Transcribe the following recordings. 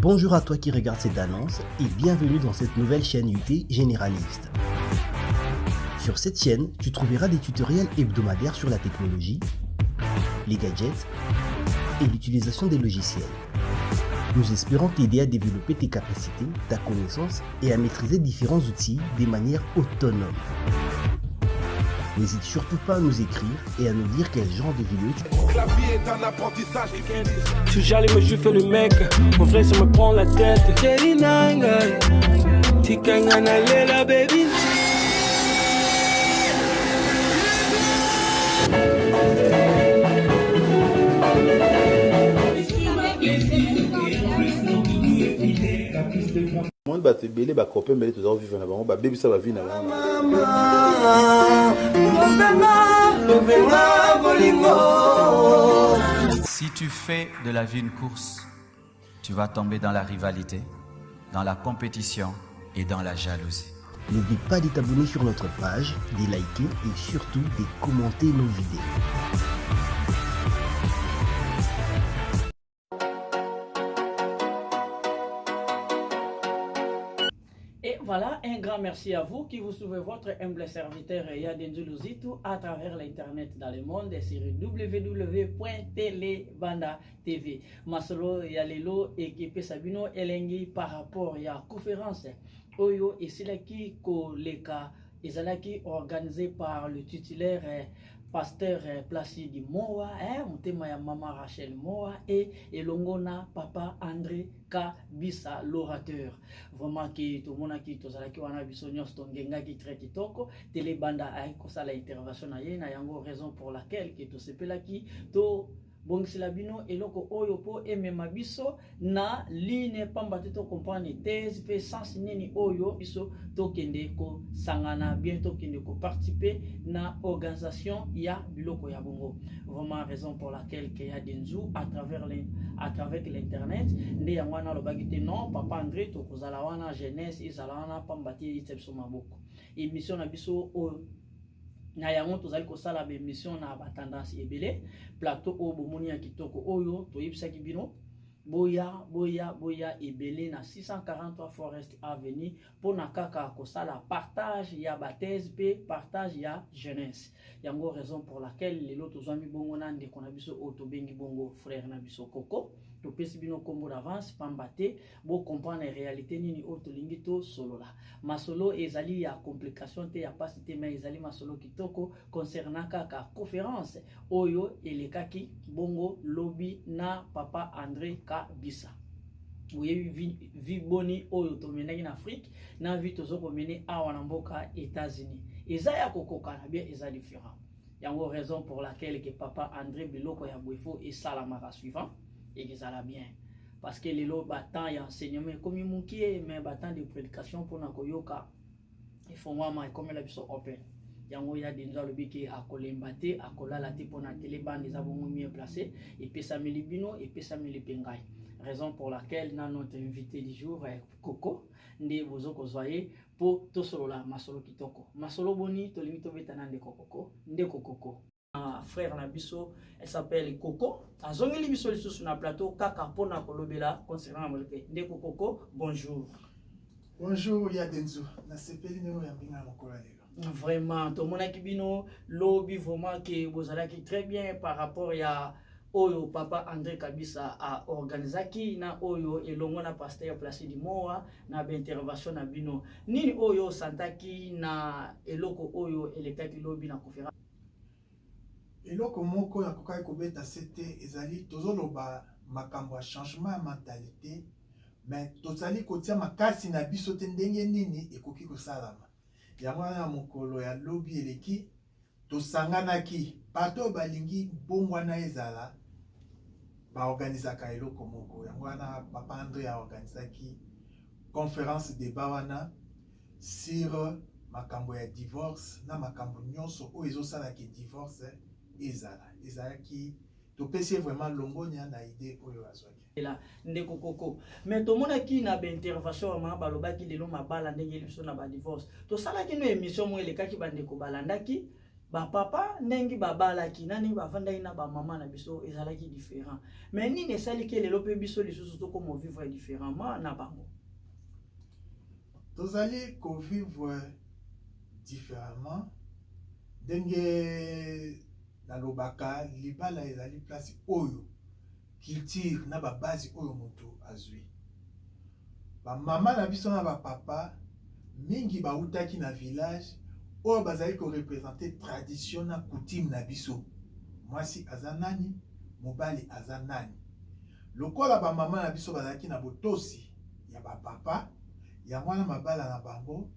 Bonjour à toi qui regarde cette annonce et bienvenue dans cette nouvelle chaîne UT généraliste. Sur cette chaîne, tu trouveras des tutoriels hebdomadaires sur la technologie, les gadgets et l'utilisation des logiciels. Nous espérons t'aider à développer tes capacités, ta connaissance et à maîtriser différents outils de manière autonome. N'hésite surtout pas à nous écrire et à nous dire quel genre de vidéo tu veux. La vie est un apprentissage. Je suis jaloux mais je fais le mec. Mon frère ça me prend la tête. Jerry Nanga, Tikangana Lela baby. Moi ba te belé ba copain belé tous vivre na bango ba baby ça va vivre na bango. Si tu fais de la vie une course, tu vas tomber dans la rivalité, dans la compétition et dans la jalousie. N'oublie pas de t'abonner sur notre page, de liker et surtout de commenter nos vidéos. Et voilà, un grand merci à vous qui vous suivez votre humble serviteur Yadenzu Luzitu à travers l'internet dans le monde et sur www.telebanda TV. Masolo Yalelo équipe Sabino Elengi par rapport à la conférence Oyo et Silaki Koleka Ezalaki organisé par le titulaire pasteur Placide Moa, on témoigne maman Rachel Moa et Elongona papa André Kabisa l'orateur. Vraiment qui tout le monde qui tous ala qui wana bisonyos tongenga qui très kitoko telebanda ay ko sala intervention na yena yango raison pour laquelle qui to sepela qui to bongisila bino eloko oyo po emema biso na line pamba te to comprendre thèse pe sens nini oyo biso to kende ko sangana bientôt kende ko participer na organisation ya biloko ya bongo. Vraiment raison pour laquelle que ya denzu à travers l'internet nde yangwana lo bagite non papa André to kozala wana jeunesse izala wana pamba te itepso maboko émission na biso o na yango tozali kosala ba émission na ba tendance ebele plateau o bomoni ya kitoko oyo toyebisaki bino boya ebele na 643 Forest Avenue pona kaka kosala partage ya baptême pe partage ya jeunesse yango raison pour laquelle lelo tozwami bongo na ndeko na biso o tobengi bongo frère na biso Koko to pesi bino kombo d'avance pambate bo comprendre la réalité nini o to lingi to solo la masolo ezali ya complication te ya pasité mais ezali masolo kitoko concernant kaka conférence oyo elekaki bongo lobby na papa André Kabisa. Vous avez vu boni oyo to menaki na Afrique na vi tozoko mene awa na mboka États-Unis ezaya kokoka na bien eza différent yango raison pour laquelle que papa André biloko ya bwefo et salamaka suivant et que ça la bien parce que les lots battant et enseignement comme mukie mais battant de prédication pour na koyoka il faut moi comme la biso open yango ya denza le biki akolembate akolala te pour na télébande des abongo mieux placé et pesa milibino et pesa milipengai raison pour laquelle na notre invité du jour Koko nde bozo kozwaye pour to solo la masolo kitoko masolo boni to limito betana nde Koko nde Koko frère na biso elle s'appelle Koko azongeli biso lisusu na plateau kaka pona kolobela concernant moleke ndeko Koko bonjour. Bonjour Yadenzu na sepeli neno ya mbinga mokolo lelo vraiment to mona kibino lobby vraiment que vous allez très bien par rapport à oyo papa André Kabisa a organisaki na oyo elongo na pasteur Placide Moa na intervention na bino nini oyo santaki na eloko oyo elekaki lobby na conférence eloko moko ya kokai kobeta sete ezali tozoloba makambo ya changement ya mentalité mais tozali kotia makasi na biso te ndenge nini ekoki kosalama yango wana mokolo ya lobby eleki tosanganaki bato balingi bongwana ezala baorganisaka eloko moko yango wana papa André aorganisaki conférence débat wana sur makambo ya divorce na makambo nyonso oyo ezosalaki divorce ezalaki topesi vraiment longonia na idée oyo azwaki la ndeko Koko mais to mona ki na ba intervention ma balobaki lelo mabala ndenge biso na ba divorce to sala ki no émission mo elekaki bandeko balandaki ba papa nengi babalaki nani bavandaki na ba mama na biso ezalaki différent mais nini esali ke lelo pe biso lisusu to comme vivre différemment na bango tozali ko vivre différemment ndenge nalobaka libala ezali place oyo culture na ba base oyo moto azwi ba mama na biso na ba papa mingi bautaki na village oyo bazali ko représenter tradition na coutume na biso mwasi aza nani mobali aza nani lokola ba mama na biso bazalaki na botosi ya ba papa ya mwana mabala na bango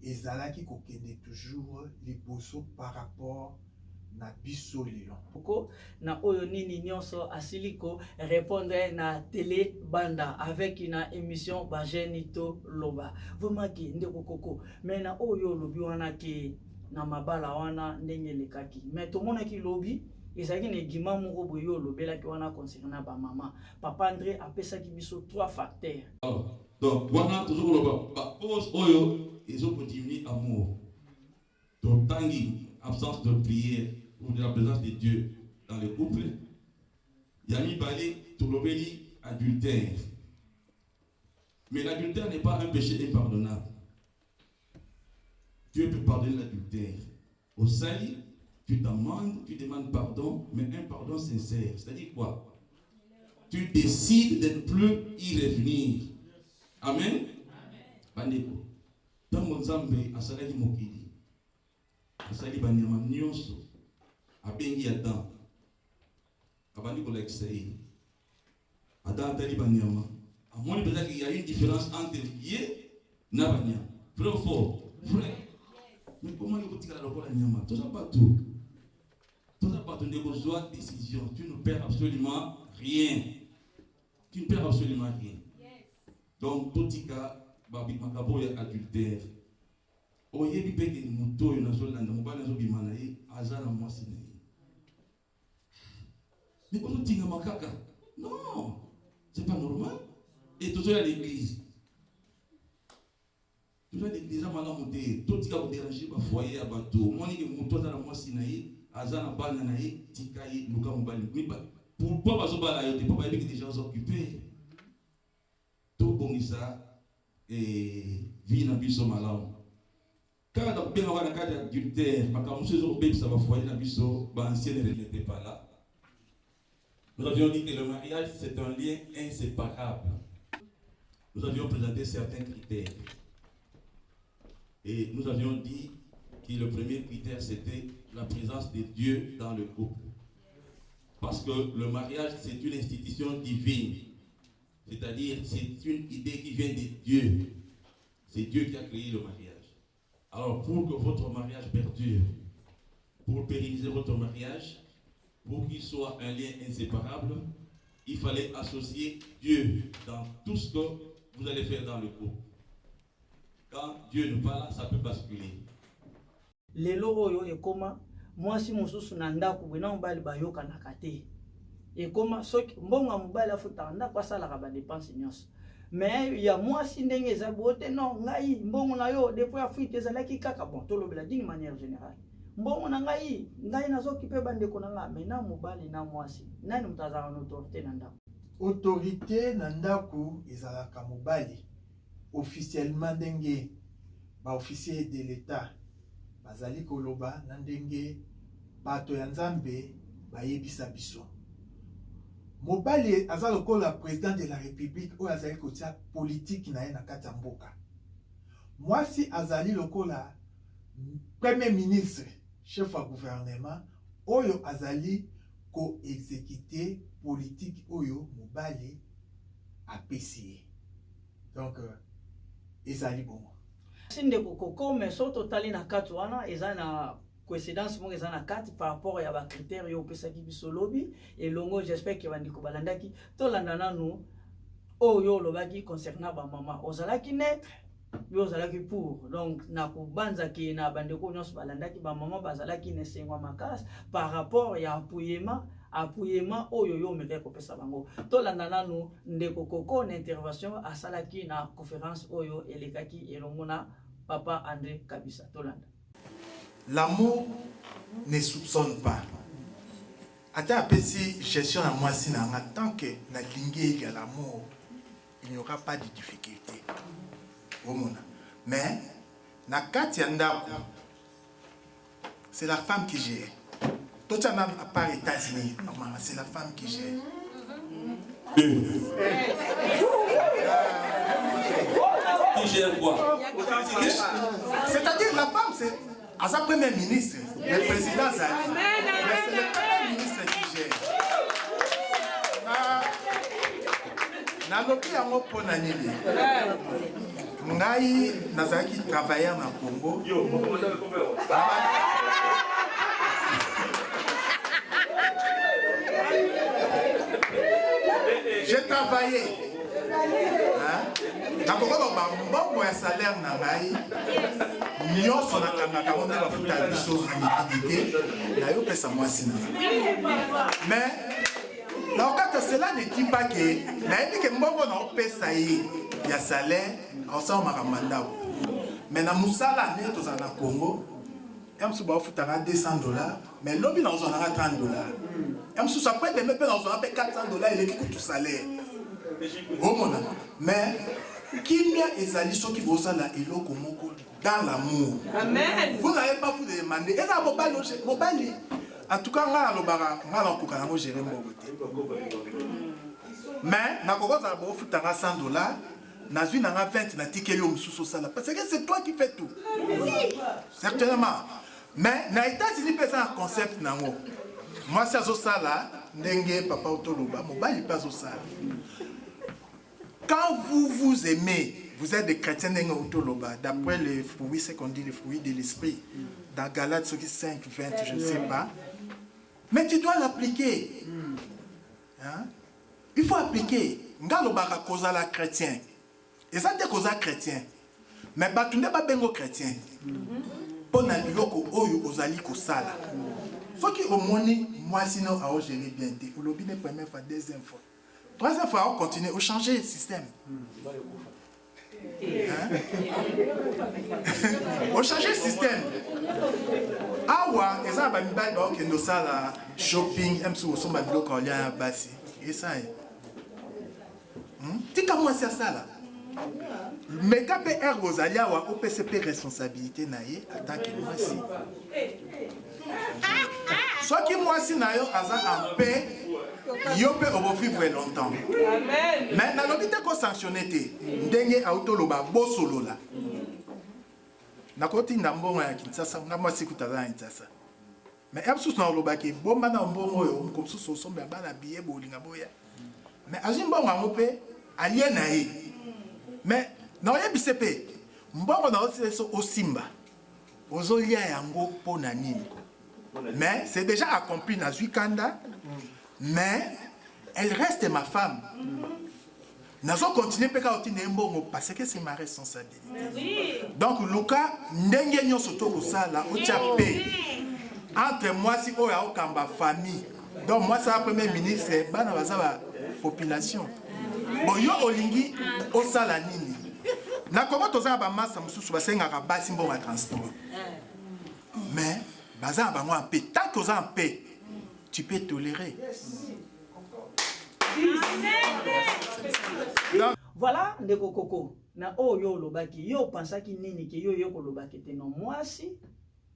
ezalaki kokende toujours liboso par rapport na biso lelo Oko na oyo nini nyonso asiliko répondre na télé banda avec une émission ba Genito Loba vraiment ki ndeko koko mais na oyo lobi wana ki na mabala wana ndenge lekaki mais to mona ki lobi ezaki ne gima moko boyo lobela ki wana concernant ba maman papa André apesa ki biso 3 facteurs donc wana toujours loba ba cause oyo ils ont diminué amour donc tangi absence de prière ou de la présence de Dieu dans le couple. Yami Balé, Toulobeli, adultère. Mais l'adultère n'est pas un péché impardonnable. Dieu peut pardonner l'adultère. Au sali, tu t'amendes, tu demandes pardon, mais un pardon sincère. C'est-à-dire quoi? Tu décides de ne plus y revenir. Amen. Bandeko. Dans mon zambe, asalaki mokili. Asali banyama nyonso. Abengi Adam. Abandi ko l'excès. Adam tali banyama. Amoni peut-être qu'il y a une différence entre Dieu et Banyama. Vrai ou faux? Vrai. Mais comment il faut dire la lokola nyama? Tout ça pas tout. Tout ça pas tout négocier décision. Tu ne perds absolument rien. Tu ne perds absolument rien. Donc tout tika babi makabo ya adultère. Oyebi peke ni muto yo nazolanda mobali azobimana ye azala mwasi na ye. Mais on dit makaka. Non, c'est pas normal. Et tout ça à l'église. Tout ça à l'église à madame monter. Tout tika vous déranger ba foyer à bateau. Moi ni que muto azala mwasi na ye azala bana na ye tika ye luka mobali. Mais pourquoi bazobala yo te papa yebi que déjà occupé. Tout bon ça et vie na biso malamu. Quand on a bien avoir un cas d'adultère, ma camusée au bébé ça va foyer na biso, ba ancienne n'était pas là. Nous avions dit que le mariage c'est un lien inséparable. Nous avions présenté certains critères. Et nous avions dit que le premier critère c'était la présence de Dieu dans le couple. Parce que le mariage c'est une institution divine. C'est-à-dire c'est une idée qui vient de Dieu. C'est Dieu qui a créé le mariage. Alors, pour que votre mariage perdure, pour pérenniser votre mariage, pour qu'il soit un lien inséparable, il fallait associer Dieu dans tout ce que vous allez faire dans le couple. Quand Dieu n'est pas là, ça peut basculer. Lelo oyo ekoma mwasi mosusu na ndako bwena mobali bayoka na kate ekoma soki mbonga mobali afuta ndako asalaka ba dépense nyonso mais ya mwasi ndenge eza bote non ngai mbongo na yo depuis afuite ezalaki kaka bon tolobela d'une manière générale mbongo na ngai nazokipe bandeko na nga mais na mobali na mwasi nani mutazaka na autorité na ndako autorité na ndako ezalaka mobali officiellement ndenge ba officier de l'état bazali koloba na ndenge bato ya Nzambe bayebisa biso mobali aza lokola président de la république oyo azali kotia politique na ye na kati ya mboka mwasi azali lokola premier ministre chef ya gouvernement oyo azali ko exécuter politique oyo mobali apesi ye donc ezali bongo sinde kokoko mais so totali na kati wana eza na coïncidence moko eza na kati par rapport ya ba critères yo opesaki biso lobi elongo j'espère que bandiko balandaki tolanda nanu oyo olobaki concernant ba mama ozalaki net yo ozalaki pour donc na kobanzaki na bandeko nyonso balandaki ba mama bazalaki nesengwa makasi par rapport ya appuyement oyo yo omeke kopesa bango tolanda nanu ndeko koko na intervention asalaki na conférence oyo elekaki elongo na papa André Kabisa tolanda. L'amour ne soupçonne pas. Attends, si gestion à moi, si tant que la ligne à l'amour, il n'y aura pas de difficulté. Mais, na Katianda, c'est la femme qui gère. Tout ça, à part les États-Unis, c'est la femme qui gère. Qui gère quoi? C'est-à-dire la femme, c'est à sa première ministre, le président Zali. Mais c'est le premier ministre qui gère. Nalobi yango pona nini. Ngai nazaki travailleur na Congo. J'ai travaillé. Nakoko ba mbongo ya salaire na ngai. Nyonso na kangaka on a bafuta biso liquidité. Na yo pesa mwasi na. Mais alors que cela ne dit pas que nayebi ke mbongo na opesa ye ya salaire osao makamanda. Mais na musala ne to na Congo, emsu ba ofutaka $200, mais lobi na ozana $30. Emsu ça peut même pas na ozana $400 il est tout salaire. Omona. Mais kimia ezali soki bosala eloko moko dans l'amour. Amen. Vous n'avez pas vous demander. Et ça mobali. En tout cas, on a gérer mon côté. Mais, na koko za bo futanga $100, na zui na 20 na tikeli o mususu sala parce que c'est toi qui fais tout. Certainement. Mais na États-Unis pesa un concept nango. Moi ça zo sala ndenge papa otoloba mobali pas zo sala. Quand vous vous aimez, vous êtes des chrétiens ndenge otoloba d'après les fruits, c'est qu'on dit les fruits de l'esprit dans Galates 5, 20, je ne sais pas. Mais tu dois l'appliquer. Hein? Il faut appliquer. Ngalo baka koza la chrétien. Et ça te koza chrétien. Mais batunde ba bengo chrétien. Pona biloko oyo ozali ko sala. Soki omoni moi sinon a gérer bien té. Olobi ne première fois, deuxième fois. Troisième fois on continue, on changer le système. Hein? On change le système. Awa, et ça va me battre que nous ça la shopping, même si on s'en bat bloqué en lien bassi. Et ça est. Tu comment c'est ça là? Mais quand PR aux alliés ou OPCP responsabilité naie, attends que moi si. Soit que moi si naio asa en paix. Yo peut vivre longtemps. Amen. Mais na lobité ko sanctionner té. Ndenge auto loba bosolo la. Na koti ndambongo ya Kinshasa ngama sikuta za Kinshasa. Mais absus na loba ke bomba na mbongo yo comme sous sombe ba na billet bolinga boya. Mais azimbongo ngope alien na ye. Mais na oyebise pe mbongo na oseso osimba. Ozolia yango pona nini. Mais c'est déjà accompli na Zwikanda. Mais elle reste ma femme. Nous allons continuer parce que c'est ma responsabilité. Donc, Luka, n'engagnons surtout que ça, là, entre moi, si on a aucun famille. Donc, moi, c'est la première ministre, c'est la population. Bon, yo olingi, au salanini. Na comment tu as un masse, c'est un bon transport. Mais, baza ba moi paix. Tant que tu as en paix, tu peux tolérer. Voilà, ndeko koko. Na oyo lobaki, yo pensaki nini ke yo yo lobaki te no mwasi.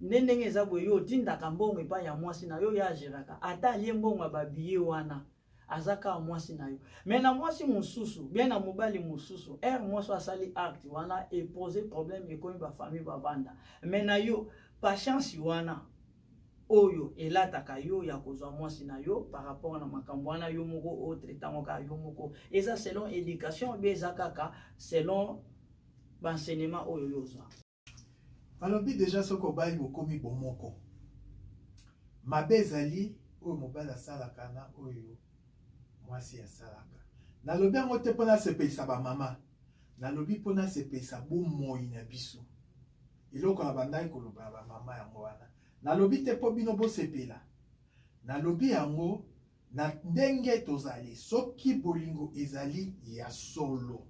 Ndenge ezabo yo tinda kambongo epa ya mwasi na yo ya jeraka. Ata ye mbongo babiye wana. Azaka mwasi na yo. Mais na mwasi mususu, bien na mobali mususu, mwasi asali acte wana et poser problème et komi ba famille ba banda. Mais na yo patience wana. Oyo elataka yo ya kozwa mwasi na yo par rapport na makambo wana yo moko autre tango ka yo moko eza selon éducation beza kaka selon l'enseignement oyo yozwa balobi déjà soko bayi bokomi bomoko mabe ezali oyo mobali asalaka na oyo mwasi asalaka nalobi yango te mpona sepelisa bamama nalobi mpona sepelisa bomoi na biso eloko na bandaki koloba bamama yango wana nalobi te po bino bosepela nalobi yango na ndenge tozali soki bolingo ezali ya solo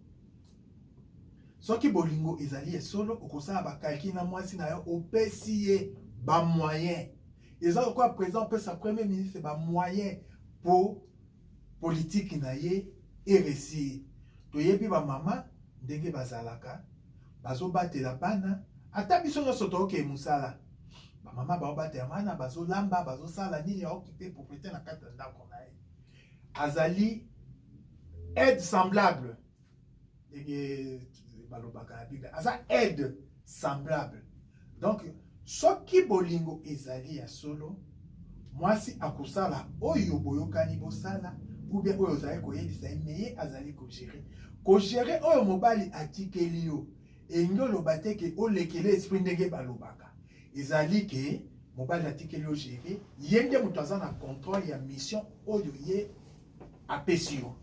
soki bolingo ezali ya solo okosala bakalki na mwasi na yo opesi ye ba moyen. Et ça quoi présent peut sa premier ministre ba moyen pour politique na ye et réussir. To yebi ba mama ndenge bazalaka bazo batela bana ata biso nyonso toke musala. Ba mama ba batela bana bazo lamba bazo sala nini ya occuper propriété na kata ndako na ye. Azali aide semblable. Ndenge balobaka na Bible. Aza aide semblable. Donc soki bolingo ezali ya solo mwasi akosala oyo boyokani bosala ou bien oyo ozali koyebisa ye azali kogere oyo mobali atikeli yo elingi oloba te ke olekele esprit ndenge balobaka ezali ke mobali atikeli yo gere ye nde moto aza na contrôle ya mission oyo ye apesi yo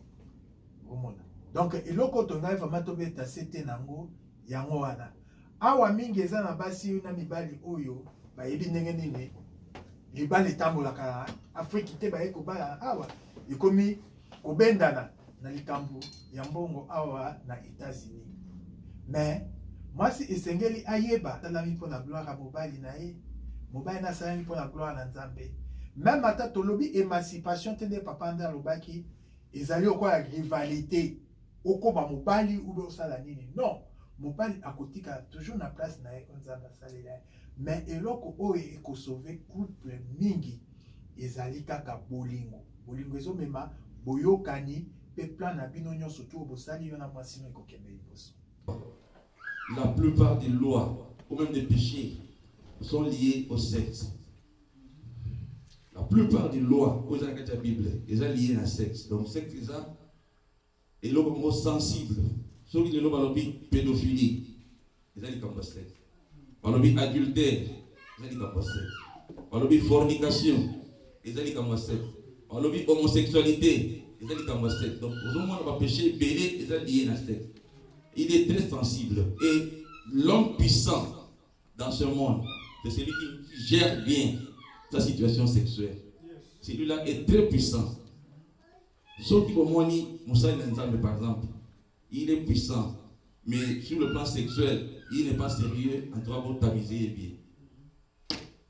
omona. Donc eloko tongai vraiment tobeta sete nango yango wana awa mingi eza na basi na mibali oyo bayebi ndenge nini libala etambolaka na Afrique te baye kobala awa ekomi kobendana na likambo ya mbongo awa na États-Unis. Mais mwasi esengeli ayeba talami mpona gloire ya mobali na ye mobali na salami mpona gloire na Nzambe. Même ata tolobi émancipation te nde papa nde alobaki ezali okoya rivalité okoma mobali ube osala nini. Non, mobali akotika toujours na place na ye Nzambe asalela ye. Mais eloko oyo ekosauve couple mingi ezali kaka bolingo. Bolingo ezomema boyokani pe plan na bino nyonso to bosali yo na mwasi no ekokende liboso. La plupart des lois ou même des péchés sont liés au sexe. La plupart des lois aux dans la Bible sont liées au sexe. Donc sexe c'est ça et l'homme sensible. Ceux qui le balobi pédophilie, ils ont dit comme sexe. Balobi adultère, ils ont dit comme sexe. Balobi fornication, ils ont dit comme sexe. Balobi homosexualité, ils ont dit comme sexe. Donc au moins on va pécher belé, ils ont lié au sexe. Il est très sensible et l'homme puissant dans ce monde, c'est celui qui gère bien sa situation sexuelle. Celui-là est très puissant. Ceux qui vont mourir, Moussa Nzambe par exemple, il est puissant, mais sur le plan sexuel, il n'est pas sérieux. En tout cas, vous tamisez bien.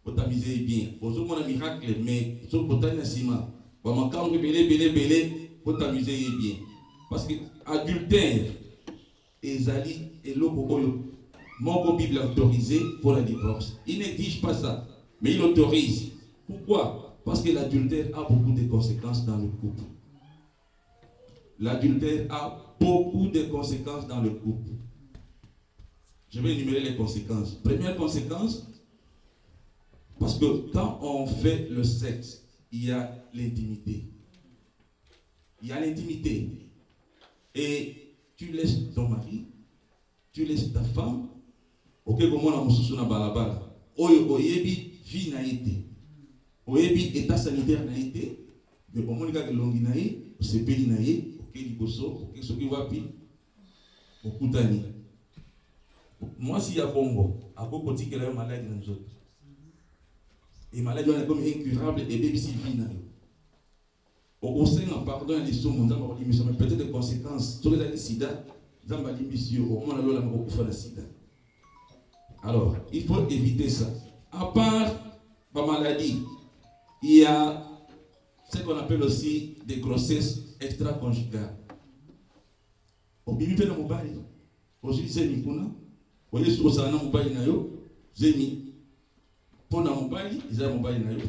Vous tamisez bien. Vous avez un miracle, mais sur le plan ciment, vous tamisez bien. Parce que adultère, Ezali et l'Okoboyo, mon Bible a autorisé pour la divorce. Il n'exige pas ça, mais il autorise. Pourquoi? Parce que l'adultère a beaucoup de conséquences dans le couple. L'adultère a beaucoup de conséquences dans le couple. Je vais énumérer les conséquences. Première conséquence, parce que quand on fait le sexe, il y a l'intimité. Il y a l'intimité. Et tu laisses ton mari, tu laisses ta femme, ok, comme on a moussou na balabala. Oyebi vie na été. Oyebi état sanitaire na été. Mais comme on dit que longi na ye, c'est pays na ye. Ce qui va puis au Koutani. Moi, si y a Bongo, à côté de la maladie dans les autres. Et maladie, on est comme incurable et bébé si vient. Au sein, pardon, les sommes, mais peut-être des conséquences. Sur les sida, Zambali, monsieur, au moins, on a beaucoup fait la sida. Alors, il faut éviter ça. À part la maladie, il y a ce qu'on appelle aussi des grossesses extra-conjugales. Au bibi pe na mobali, aujourd'hui zemi kuna, oye so sana mobali na yo, zemi pona mobali, iza mobali na yo.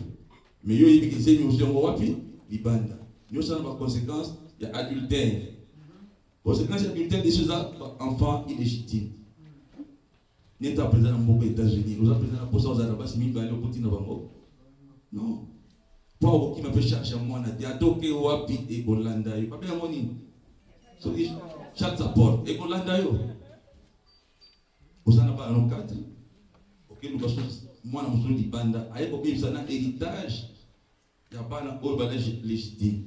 Mais yo yibi zemi aussi ngo wapi libanda. Yo sana ba conséquence ya adultère. Conséquence ya adultère de ces enfants illégitimes. N'état présent dans les États-Unis, nous avons présent pour ça aux Arabes, si mi ba le continent bango. Non. Pour qui m'a fait chercher moi na diatoke wapi e Golanda yo. Pas bien moni. So chaque support e Golanda yo. Osana ba no cadre. OK nous passons moi na muso di banda ayeko bimisa na héritage ya bana o bana légitime.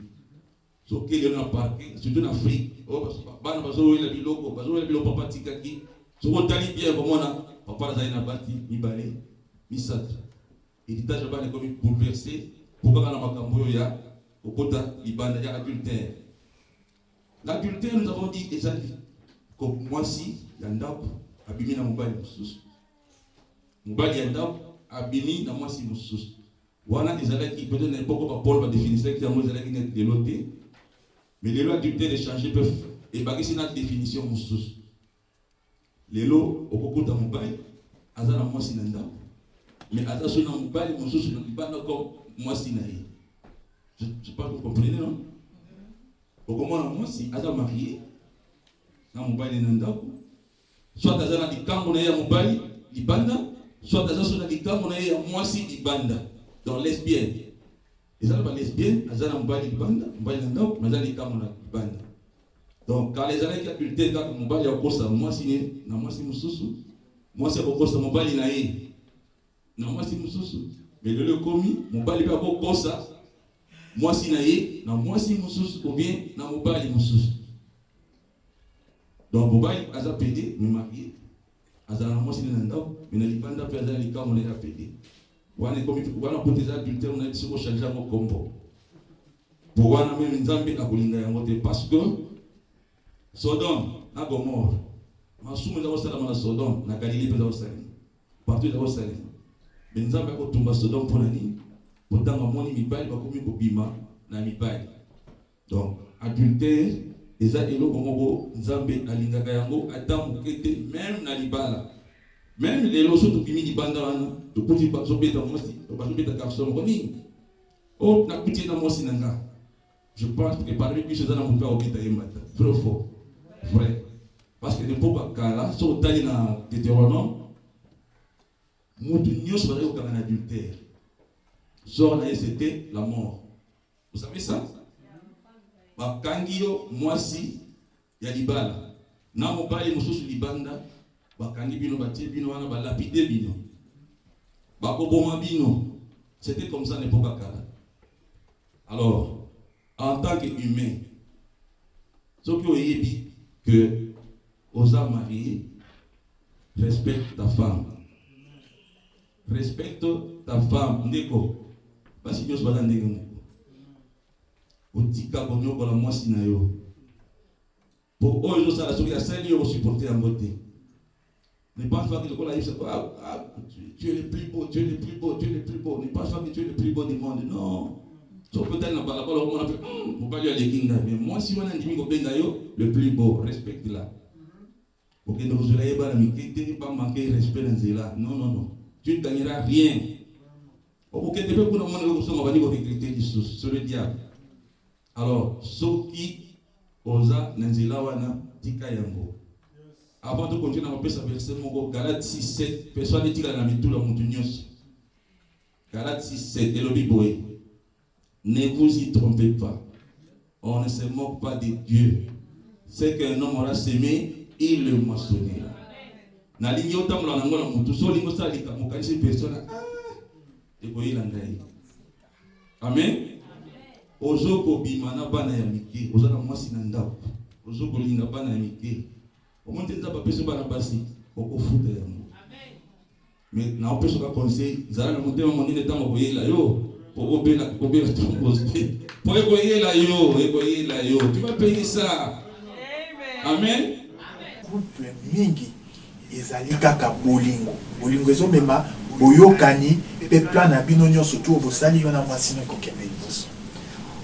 So que le na parquet surtout en Afrique. O bana bazo ile biloko papa tikaki. So ko tali bien comme na papa za ina bati mibale misatu. Héritage bana comme bouleversé. Pourquoi on a makambo ya okota libanda ya adultère. L'adultère nous avons dit ezali comme moi si ya ndako abimi na mobali mususu. Mobali ya ndako abimi na mwasi mususu wana ezalaki peut-être na époque ba Paul va définir que yango ezalaki net de l'autre mais les lois adultères échangées peuvent ebakisi na définition mususu lelo okokuta mobali azala mwasi na ndako mais attention na mobali mususu na libanda comme mwasi na ye. Je sais pas si vous comprenez, non? Okomona mwasi aza marié na mobali na ndako soit aza na likambo na ye ya mobali libanda soit aza na likambo na ye ya mwasi libanda donc lesbienne ezala ba lesbienne aza na mobali libanda mobali na ndako mais aza likambo na libanda donc quand les années adultères kaka mobali akosa mwasi ne na mwasi mususu mwasi akosa mobali na ye na mwasi mususu mais lelo komi mobali pe akosa mwasi na ye na mwasi mususu ou bien na mobali mususu. Donc mobali aza pédé mais marié azala na mwasi na ndako mais na libanda pe azala likambo na ya pédé wana komi wana pour des adultères on a dit siko changer ngo kombo pour wana même nzambe akolinga yango te parce que Sodome na Gomorrhe masumu za osala na Sodome na Galilée pe za osala partout za osala mais nzambe akotumba Sodome pour nani potanga moni mibali bakomi kobima na mibali. Donc adultère eza eloko moko nzambe alingaka yango ata mokete même na libala même lelo so tokimi libanda wana tokuti bazobeta mwasi bazobeta garçon koni o na kuti na mwasi nanga. Je pense que parmi lui c'est dans mon père obeta yemata trop fort vrai parce que l'époque kala so tali na Deutéronome mutu nyos ba ko kana adultère sort na c'était la mort. Vous savez ça? Bakangio mwasi ya libala na mobali mususu libanda bakangi bino batie bino wana balapide bino bakoboma bino. C'était comme ça l'époque kala. Alors en tant qu'humain ce que vous dit que aux hommes mariés respecte ta femme, respecte ta femme ndeko basi nyos bana ndenge moko otika bonyoko la mwasi na yo pour oyo sala soki asali yo supporter en beauté. Ne pense pas que le cola tu es le plus beau, tu es le plus beau, tu es le plus beau. Ne pense pas que tu es le plus beau du monde. Non. Sauf peut-être dans la parole on a fait mon pas lui aller kinga mais moi si on a dit ko benga yo le plus beau respecte-la. OK donc vous allez pas pas manquer respect dans cela. Non non non. Tu ne gagneras rien. OK tu peux pour le monde que on va dire recruter sur le diable. Alors ceux qui osa nanzela wana tika yango. Avant de continuer à passer verset mon Galates 6:7 personne dit la mitula mutu nyos. Galates 6:7 et le Bible. Ne vous y trompez pas. On ne se moque pas de Dieu. C'est qu'un homme aura semé, il le moissonnera. Na lingi otamula na ngona mutu so lingo sa lika mukanisi persona ekoyi langai. Amen. Ozoko bimana bana ya mike, ozana mwasi na ndako. Ozoko linga bana ya mike. Omonte nzaba peso bana basi okofuta yango. Amen. Mais na opeso ka conseil, zala na mutema monene tango koyela yo. Pour obéir ton poste. Pour égoyer yo. Tu vas payer ça. Amen. Couple mingi ezali kaka bolingo. Bolingo ezo mema boyokani pe plan na bino nyonso to bosali yo na mwasi ko kembe liboso.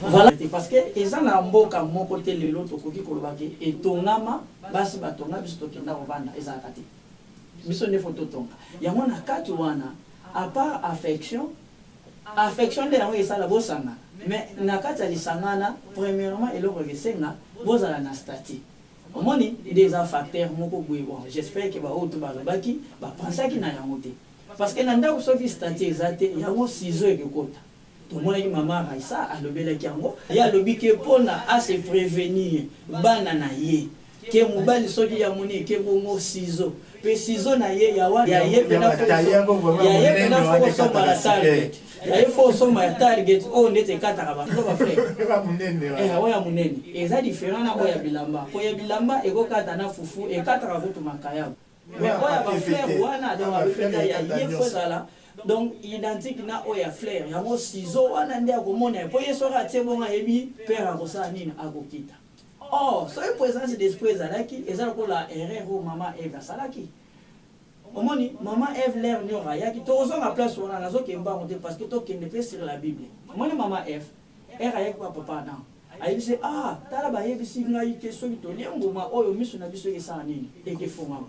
Voilà parce que ezana mboka moko te lelo tokoki kolobaki etongama basi batonga biso tokenda kovanda ezala kati. Biso ne photo tonga. Yango na kati wana à part affection de yango esala bosanga mais na kati ya lisangana premièrement eloko esenga bozala na statut omoni des facteurs moko boye bon j'espère que ba oto balobaki bapensaki na yango te parce que na ndako soki statut ezate yango ciseau ekekota tomonaki mama Raisa alobelaki yango ya alobi ke pona a se prévenir bana na ye ke mobali soki ya moni ke bongo ciseau pe ciseau na ye ya wa ya ye pena foko somba la target ya ye foko somba ya target o ndete kataka ba ndo ba frère ya munene eza différent na oya bilamba oya bilamba eko kata na fufu e kataka kutu makaya mais oya ba frère wana donc abefeta ya ye fozala donc identique na oya frère yango ciseau wana nde akomona po ye soka tie bonga yebi père akosala nini akokita. Oh, so une présence d'esprit ezalaki ezala ko la erreur o mama Eva salaki. Omoni, maman Ève l'air nyora, yaki to ozonga place wana nazo kemba monte parce que to kende pe sur la Bible. Omoni maman Ève, elle a yaki papa non. Ayi se tala ba yebisi ngai ke soki to liangoma oyo miso na biso ke sa nini et ke fongama.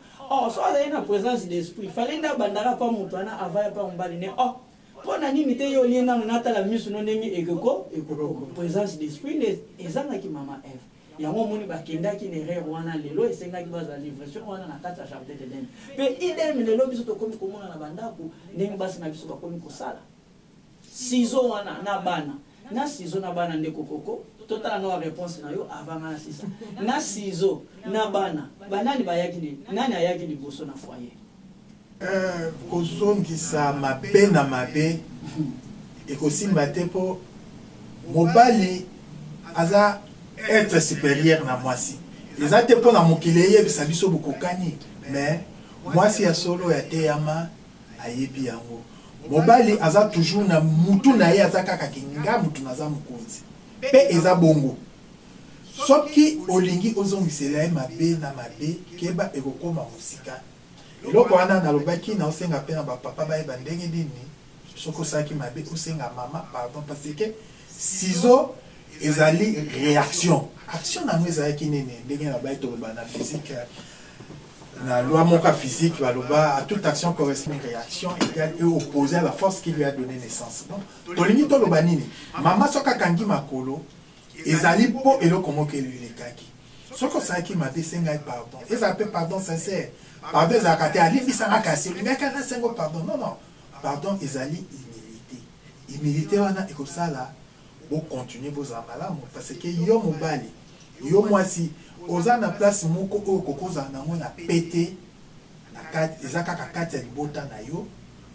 So ada na présence d'esprit, fallait nda bandara pa moto ana avaya pa mbali ne pona nini te yo liena na tala miso no ndenge ekoko présence d'esprit les ezanga ki maman Ève. Yango moni bakendaki ne rere wana lelo esengaki baza livraison wana na kati ya jardin d'Eden. Pe idem lelo biso to komi komona na bandako ndenge basi na biso bakomi kosala. Sizo wana na bana. Na sizo na bana ndeko koko totala no réponse na yo avant na sisa. Na sizo na bana. Banani bayaki ni nani ayaki liboso na foyer. Kozongisa mabe na mabe ekosimba te po mobali aza être supérieur na mwasi. Eza te po na mokili eyebisa biso bokokani, mais mwasi ya solo ya teyama ayebi yango. Mobali aza toujours na mutu na ye aza kaka kinga mutu naza mokonzi. Pe eza bongo. Soki olingi ozongisela ye mabe na mabe keba ekokoma mosika. Eloko wana nalobaki na osenga pe na bapapa bayeba ndenge nini soko saki mabe osenga mama pardon parce que sizo ezali réaction. Action na mweza yaki nini ndenge na baito na physique na loi moka physique baloba à toute action correspond une réaction égale et opposée à la force qui lui a donné naissance. Donc tolingi to loba nini mama soka kangi makolo ezali po eloko moko elekaki. Soko saki mabe senga pardon. Eza pe pardon sincère. Pardon ezakate ali bisanga kasi ngaka na sengo pardon. Non. Pardon ezali humilité. Humilité wana ekosala bo continuer bo zambala parce que yo mobali yo mwasi oza na place moko oyo kokoza nango na pete na kati ezaka kati ya libota na yo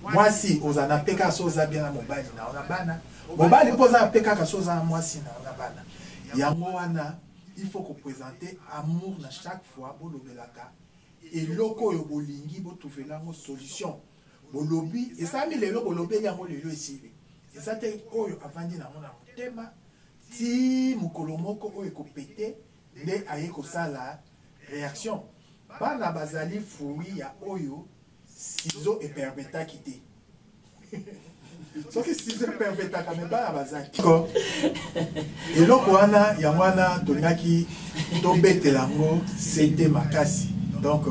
mwasi oza na peka so oza bien na mobali na ona bana mobali poza na peka ka so oza na mwasi na ona bana yango wana il faut présenter amour na chaque fois bolobelaka eloko oyo bolingi botuvela ngo solution bolobi esami lelo bolobeli yango lelo esili eza te oyo avandi nango na motema ti mokolo moko oyo ekopete nde aye kosala réaction bana bazali fruit ya oyo sizo epermetaki te soki sizo epermetaka me bana bazali eloko wana yango wana tolingaki tobetela yango sete makasi donc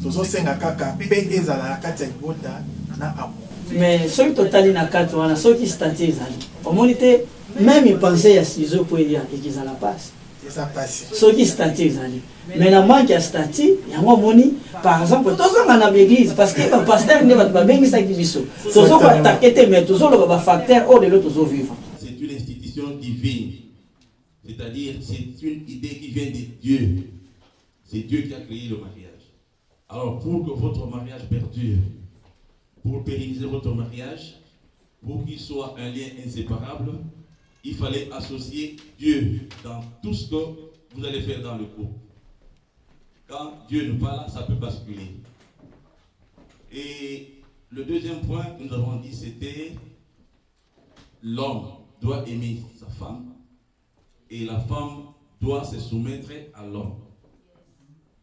tozosenga kaka mpe ezala na kati ya libota na amour. Mais soki totali na kati wana soki stati ezali omoni te même pensée ya sizo po elia ekizala pasi eza pasi soki stati ezali mais na manque ya stati yango omoni par exemple tozonga na l'église parce que bapasteur nde bato babengisaki biso tozokoatake te mais tozoloba bafacteur oyo lelo tozovivre. C'est une institution divine, c'est-à-dire c'est une idée qui vient de Dieu. C'est Dieu qui a créé le mariage. Alors pour que votre mariage perdure, pour pérenniser votre mariage, pour qu'il soit un lien inséparable, il fallait associer Dieu dans tout ce que vous allez faire dans le couple. Quand Dieu n'est pas là, ça peut basculer. Et le deuxième point que nous avons dit, c'était l'homme doit aimer sa femme et la femme doit se soumettre à l'homme.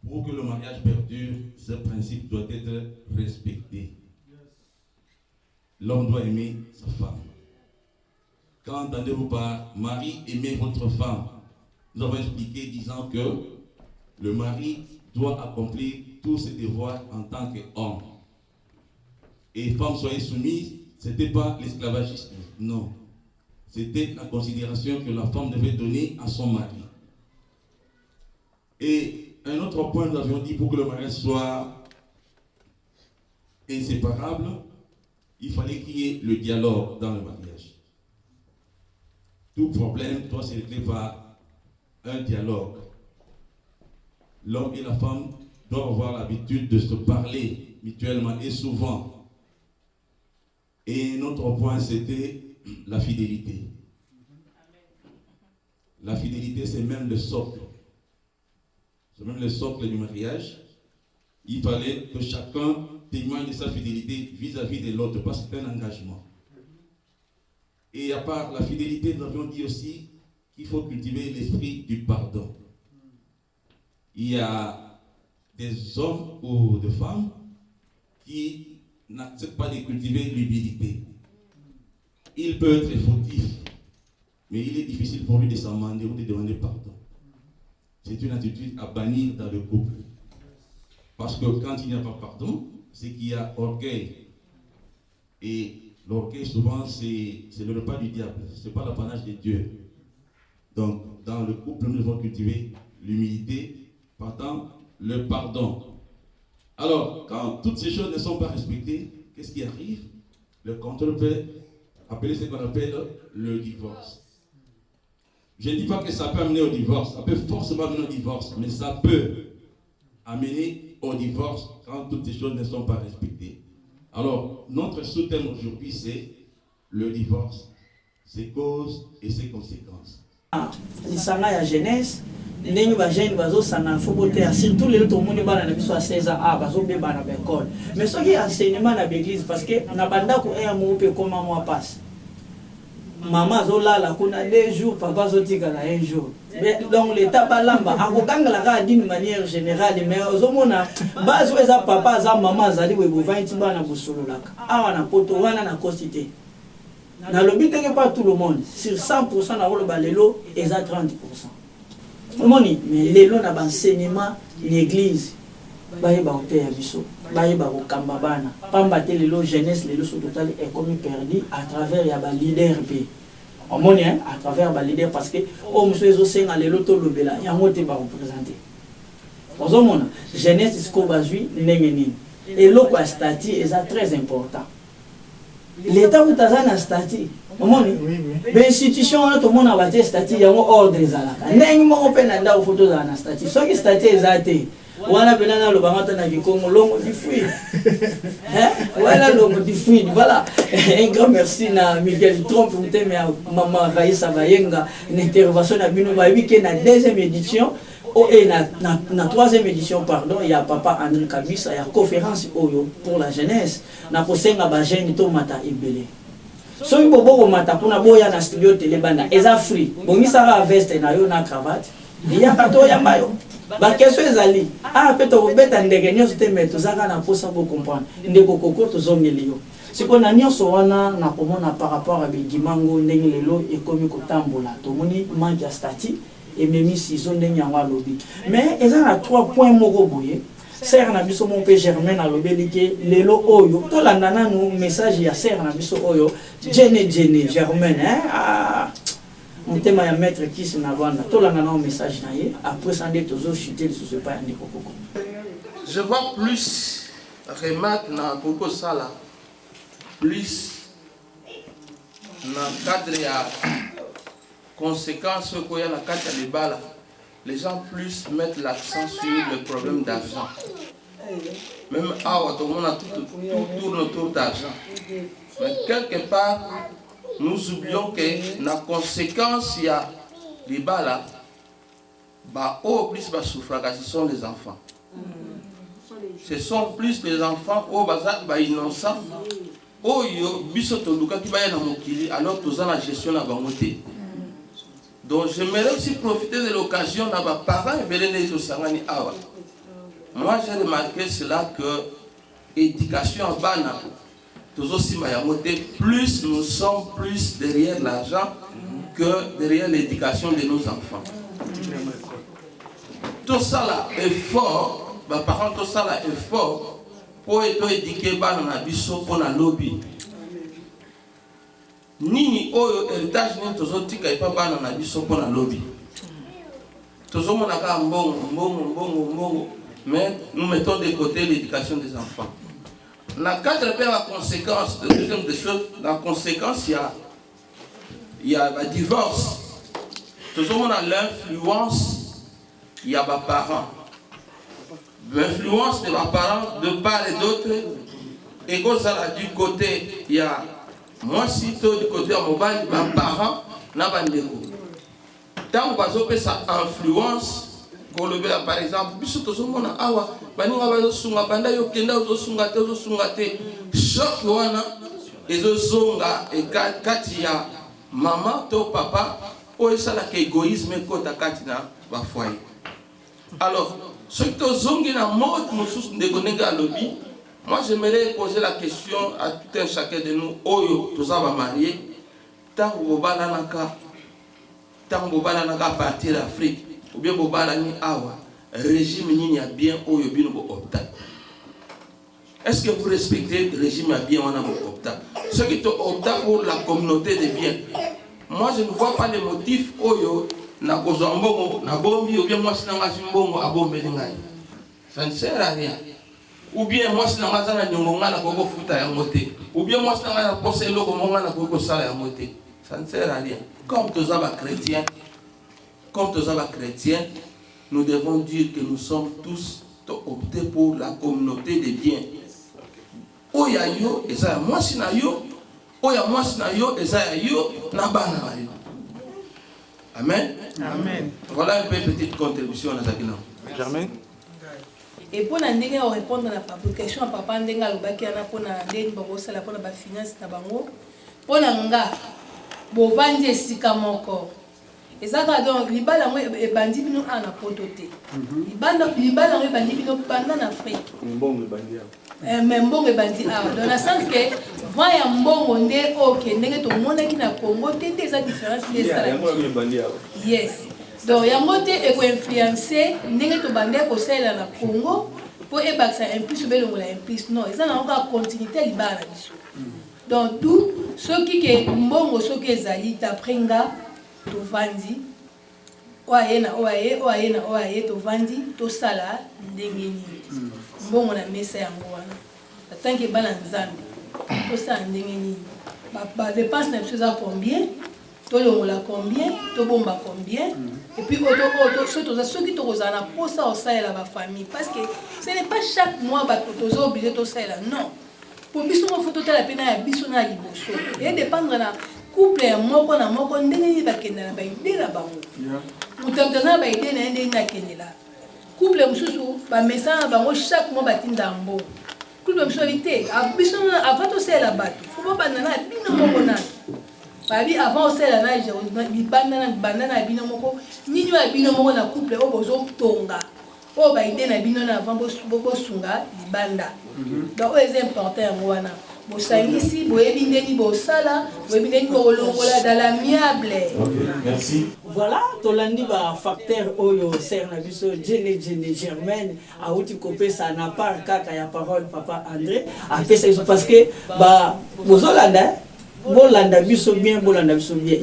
Pour que le mariage perdure, ce principe doit être respecté. L'homme doit aimer sa femme. Quand entendez-vous par mari, aimez votre femme, nous avons expliqué disant que le mari doit accomplir tous ses devoirs en tant qu'homme. Et femme, soyez soumise, ce n'était pas l'esclavagisme, non. C'était la considération que la femme devait donner à son mari. Et un autre point, nous avions dit, pour que le mariage soit inséparable, il fallait qu'il y ait le dialogue dans le mariage. Tout problème doit se régler par un dialogue. L'homme et la femme doivent avoir l'habitude de se parler mutuellement et souvent. Et un autre point, c'était la fidélité. La fidélité, c'est même le socle. C'est même le socle du mariage. Il fallait que chacun témoigne de sa fidélité vis-à-vis de l'autre, parce que c'est un engagement. Et à part la fidélité, nous avions dit aussi qu'il faut cultiver l'esprit du pardon. Il y a des hommes ou des femmes qui n'accepte pas de cultiver l'humilité. Il peut être fautif, mais il est difficile pour lui de s'amender ou de demander pardon. C'est une attitude à bannir dans le couple. Parce que quand il n'y a pas pardon, c'est qu'il y a orgueil. Et l'orgueil, souvent, c'est le repas du diable. Ce n'est pas l'apanage de Dieu. Donc, dans le couple, nous devons cultiver l'humilité, partant le pardon. Alors, quand toutes ces choses ne sont pas respectées, qu'est-ce qui arrive? Le contrôle peut appeler ce qu'on appelle le divorce. Je ne dis pas que ça peut amener au divorce, ça peut forcément amener au divorce, mais ça peut amener au divorce quand toutes ces choses ne sont pas respectées. Alors, notre sous-thème aujourd'hui, c'est le divorce, ses causes et ses conséquences. Lisanga ya jeunesse, ndenge ba jeune bazosana fobote surtout les tout monde bana na biso a 16 ans ah bazobeba na l'école. Mais ce qui est enseignement na l'église parce que na banda ko e mo pe comment moi passe. Maman zolala kuna 2 jours, papa zotika na 1 jour. Donc l'état balamba akokangala ka d'une manière générale mais ozomona bazo eza papa za maman zali we bovaiti bana bosololaka. Awa na poto wana na costité. Na lobby que pas tout le monde. Sur 100% na rolo balelo eza 30%. Moni mais lelo na enseignement l'église. Baye ba hote ya biso. Baye ba kokamba bana. Pamba te lelo jeunesse lelo so total est comme perdu à travers ya ba leader pe. Moni à travers ba leader parce que o muso ezo senga lelo to lobela yango te ba représenter. Ozomona jeunesse isko bazui ndenge nini. Et loko ya statut eza très important. L'État vous a un statut. L'institution tout le monde a un statut, il y a un ordre. Il y a un photo dans un statut. Ce qui statut est athée. Voilà, voilà. Un grand merci à Miguel Trump, Maman Raïssa Bayenga, une intervention à la deuxième édition. Et la troisième édition, pardon, il y a Papa André Kabisa, il y a conférence pour la jeunesse. Na posenga ba jeune to mata ebele. So ibo boko mata kuna boya na studio télé banda eza free. Bongisa ka veste na yo na cravate. Il y a kato ya mayo. Ba question ezali. Ah peto beta ndege nyoso te meto zaka na posa bo comprendre. Ndeko koko to zongeli yo. Siko na nyonso wana na komona par rapport à Bigimango ndenge lelo ekomi kotambola. To moni manque ya statut. Et même si ils ont des lobby. Mais ils ont 3 points mogoboye. Serre na biso mon père Germain na lobby que lelo oyo to landana no message ya serre na biso oyo Jenny Germain ah mon thème ya maître qui se na vanda to landana no message na ye après ça ndé tozo chuter sur ce pas ndeko koko. Je vois plus remarque na koko sala plus na cadre ya conséquences qu'il y a dans la carte de bala, les gens plus mettent l'accent sur le problème d'argent. Même à tout le monde tourne autour d'argent. Mais quelque part, nous oublions que la conséquence, il y a les balas, au plus de souffrance, ce sont les enfants. Ce sont plus les enfants innocents. Alors, tous en la gestion de la banque. Donc j'aimerais aussi profiter de l'occasion d'avoir parents et Béléné Tosangani Awa. Moi j'ai remarqué cela que l'éducation en Bana, plus nous sommes plus derrière l'argent que derrière l'éducation de nos enfants. Tout ça là est fort, parents tout ça là est fort pour éduquer Bana Nabiso pour la lobby. Nini oyo héritage ni tozotika ipa bana na biso pona lobby. Tozomona ka mbongo mais nous mettons de côté l'éducation des enfants. La cadre per la conséquence de deuxième des choses, la conséquence il y a le divorce. Tozomona l'influence il y a ba parents. L'influence de ba parents de part et d'autre et comme ça du côté il y a moi, si tu du côté de mon parents, tant que ça influence, par exemple, maman, papa, égoïsme alors, ce que tu as mode, Moi, j'aimerais poser la question à tout un chacun de nous. Oyo, tous va marier. Tant que vous allez partir d'Afrique, ou bien vous allez awa, régime n'y a bien oyo bino opta. Est-ce que vous respectez le régime à bien on a opta? Ceux qui opta pour la communauté de bien. Moi, je ne vois pas les motifs oyo na kozambongo na bombi ou bien moi si na ngasimbongo abombe ngai. Ça ne sert à rien. Ou bien moi si na ngazana nyongonga na koko futa ya moté. Ou bien moi si na ngana poselo ko monga na koko sala ya moté. Ça ne sert à rien. Comme tous les chrétiens, nous devons dire que nous sommes tous optés pour la communauté des biens. Oya yo eza moi si na yo, oya moi si na yo eza yo na bana na yo. Amen. Amen. Voilà un peu une petite contribution à Zakina. Germain. Et pour nous répondre à la question à papa ndenga lobaki ana pour na ndeni bosala pour na finance na bango. Pour nga bovandi esika moko. Ezaka donc libala mo ebandi bino ana potote. Libala mo ebandi bino banda na Afrique. Mbongo ebandi. Mais mbongo ebandi awa. Dans le sens que va ya mbongo nde ok ndenge to mona ki na Congo te eza différence de ça. Yes. Donc yango te eko influencer ndenge to bande ko sala na Congo pour ebaksa implice belongo la implice non, eza na ka continuité libala na biso. Donc tout ce qui est mbongo ce qui ezali taprenga to vandi oaye to vandi to sala ndenge nini mbongo na mesa yango wana atanke bana nzambe to sala ndenge nini ba dépense na biso za combien to longola combien to bomba combien et puis ceux qui to na posa au sala la famille parce que ce n'est pas chaque mois ba to obligé to sala non pour biso mo photo tala pena ya biso na liboso et dépendre na couple ya moko na moko ndenge ni bakenda na baide na bango mutamtana baide na ndenge na kendela couple mususu ba message bango chaque mois batinda mbo couple mususu vite biso avant to sela bato faut pas na bino moko na babi avant sela na je bibanda na bino moko nini wa bino moko na couple o bozo tonga o baide na bino na avant bo sunga libanda donc c'est important wana bosangisi boyebi ndeni bosala boyebi ndeni bolongola dans l'amiable. Merci. Voilà, tolandi ba facteur oyo ser na biso Jenny Germaine a outi kopé ça n'a pas kaka ya parole papa André a fait ça parce que ba bozolanda bolanda biso bien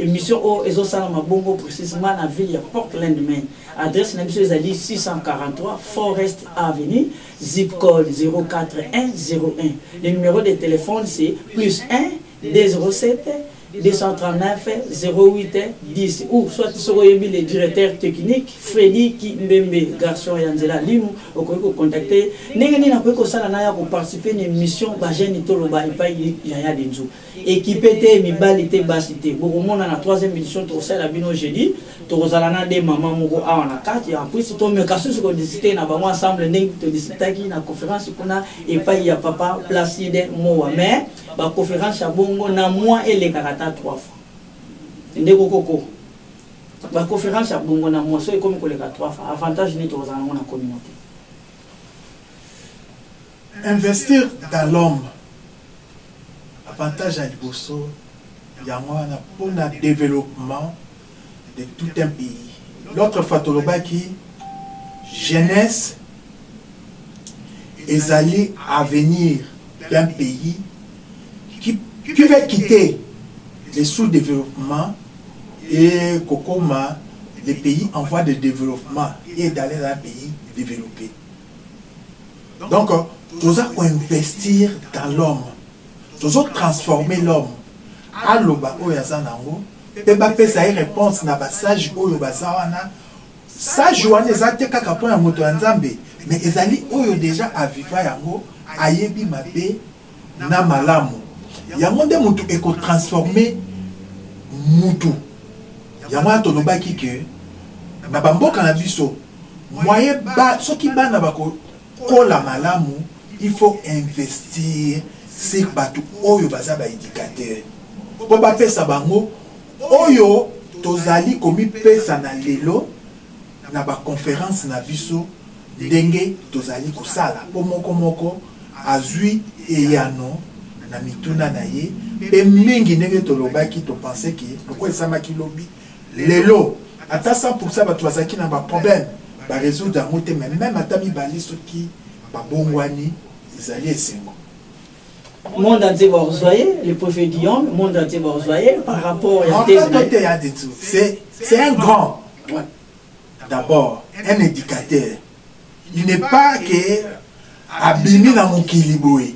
émission o ezosala mabongo précisément na ville ya Portland Maine. Adresse na biso ezali 643 Forest Avenue, zip code 04101. Le numéro de téléphone c'est +1 207 239 08 10 ou soit le directeur technique Freddy Kimbembe garçon Yanzela Limu okoko contacter ndenge na ko sala na ya ko participer une émission ba jeune toloba ipai ya denzo équipé te mibali te basité bokomona na 3e édition to sala bino jeudi to kozala na de mama moko awa na kati après si to me kasusu ko discuter na bango ensemble ndenge to discuter na conférence kuna ipai ya papa Placide Moa mais ba conférence ya bongo na moi et les 3 fois. Ndeko koko. La conférence à bongo na moi so comme ko les 3 fois. Avantage ni to za na communauté. Investir dans l'homme. Avantage à liboso ya mwana pour le développement de tout un pays. L'autre fatolobaki jeunesse ezali avenir d'un pays qui veut quitter le sous-développement et Kokoma, les pays en voie de développement et d'aller dans un pays développé. Donc, nous avons investir dans l'homme. Nous avons transformé l'homme. Aloba oyazanango, peba pesa y réponse na basage oyo bazawana. Sage wana ezate kaka pona moto nzambe, mais ezali oyo déjà aviva yango ayebi mabe na malamu. Yango nde mutu eko transformer mutu. Yango atolobaki ke na bamboka na biso moye ba soki bana bako kola malamu, il faut investir sur batu oyo baza ba éducateur. Po ba pesa bango oyo tozali komi pesa na lelo na ba conférence na biso ndenge tozali kosala po moko azui eyano na mituna na ye pe mingi ndenge tolobaki to penser que pourquoi esamaki lobi lelo ata 100% bato bazaki na ba problème ba résoudre yango te, mais même ata mibali soki babongwani ezali esengo. Monde entier va rejoyer, le prophète Guillaume, le monde entier va rejoyer par rapport à c'est un grand, d'abord, un éducateur. Il n'est pas que abimi na mokili boye.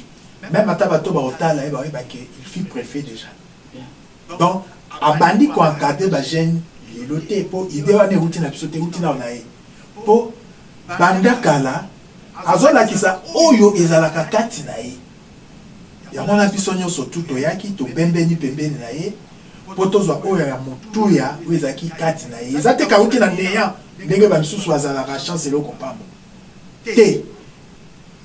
Même à Tabato Baotala, il fut préfet déjà. Donc, abandi ko encadrer ba jeune liloté pour idée wana route na biso te route na onaye. Pour bandakala azola kisa oyo ezalaka kati na ye. Yango na biso nyonso tuto yaki to bembeni pembeni na ye. Po tozwa oyo ya mutuya oyo ezaki kati na ye. Ezate ka route na neya ndenge ba misusu azalaka chance le kopamba. Te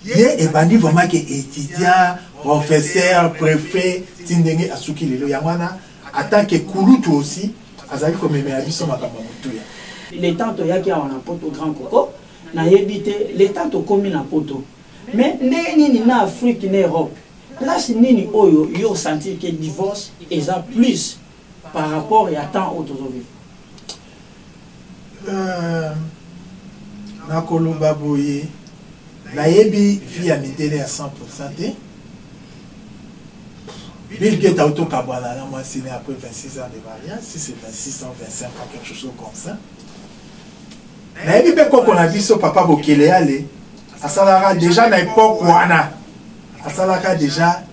ye ebandi vraiment que étudiant, professeur, préfet, tindenge asuki lelo yangwana attaque kulutu aussi azali komeme ya biso makambo mutuya. Les tanto yaki awana poto grand coco na yebite les tanto komi na poto. Mais ndenge nini na Afrique na Europe place nini oyo yo sentir que divorce eza plus par rapport à temps autour na koloba boye na yebi vie à midele à 100% te. Bill Gates a auto-kabwana là, moi c'est après 26 ans de mariage, si c'est 26 ans, 25 ans, quelque chose comme ça. Na yebi pe koko na biso papa Bokele ale, asalaka déjà na époque wana, asalaka déjà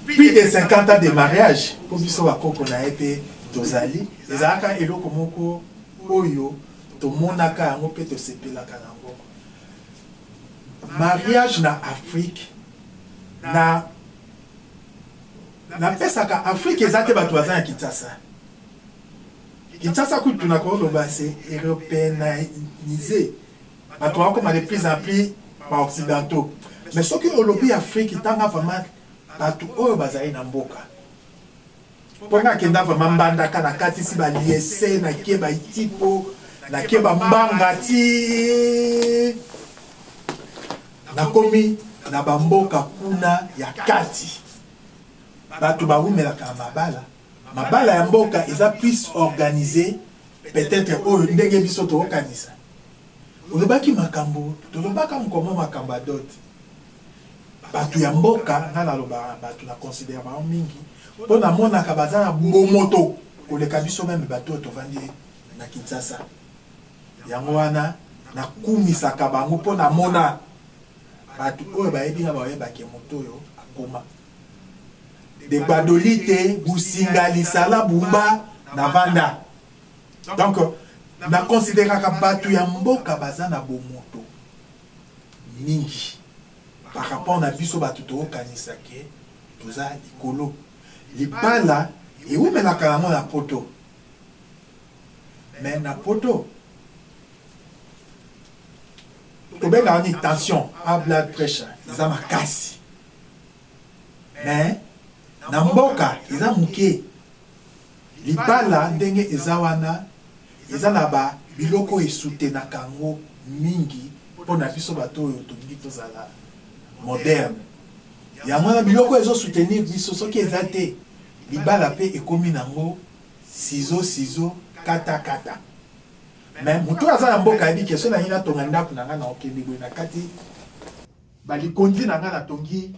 plus de 50 ans de mariage, pour biso ba koko na yepe tozali, ezalaka eloko moko oyo tomonaka yango pe tosepelaka nango. Mariage na Afrique na pesaka Afrique ezate bato baza ya Kinshasa. Kinshasa kutu na koloba c'est européanisé. Bato bakoma de plus en plus ba occidentaux. Mais soki olobi Afrique tanga vraiment bato oyo bazali na mboka. Ponga kenda vraiment mbandaka na kati si ba liese na keba itipo na keba mbanga ti na komi na bamboka kuna ya kati. Bato bawumelaka mabala. Mabala ya mboka eza plus organisé peut-être oyo ndenge biso to organisa. Olobaki makambo, tolobaka mkomo makambo dot. Bato ya mboka ngala loba bato na considère ba mingi. Pona mona ka bazana bomoto koleka biso même bato to vandi na Kinshasa. Yango wana na kumisaka bango pona mona bato oyo bayebi na baye bake moto yo akoma. De badolite businga lisala bumba na vanda. Donc na considérer ka batu ya mboka bazana bomoto mingi par rapport na biso batu to kanisa ke toza likolo libala et oui mais na kalamo na poto. Mais na poto to benga ni tension, high blood pressure, ça makasi. Mais na mboka eza muke libala ndenge eza wana eza na ba biloko esutenaka yango mingi mpona biso bato oyo tolingi tozala moderne. Yango wana biloko ezosoutenir biso soki eza te libala mpe ekomi nango sizo kata. Mais moto aza na mboka yebi ke so na ye natonga ndako na nga na okende boye na kati balikondi na nga natongi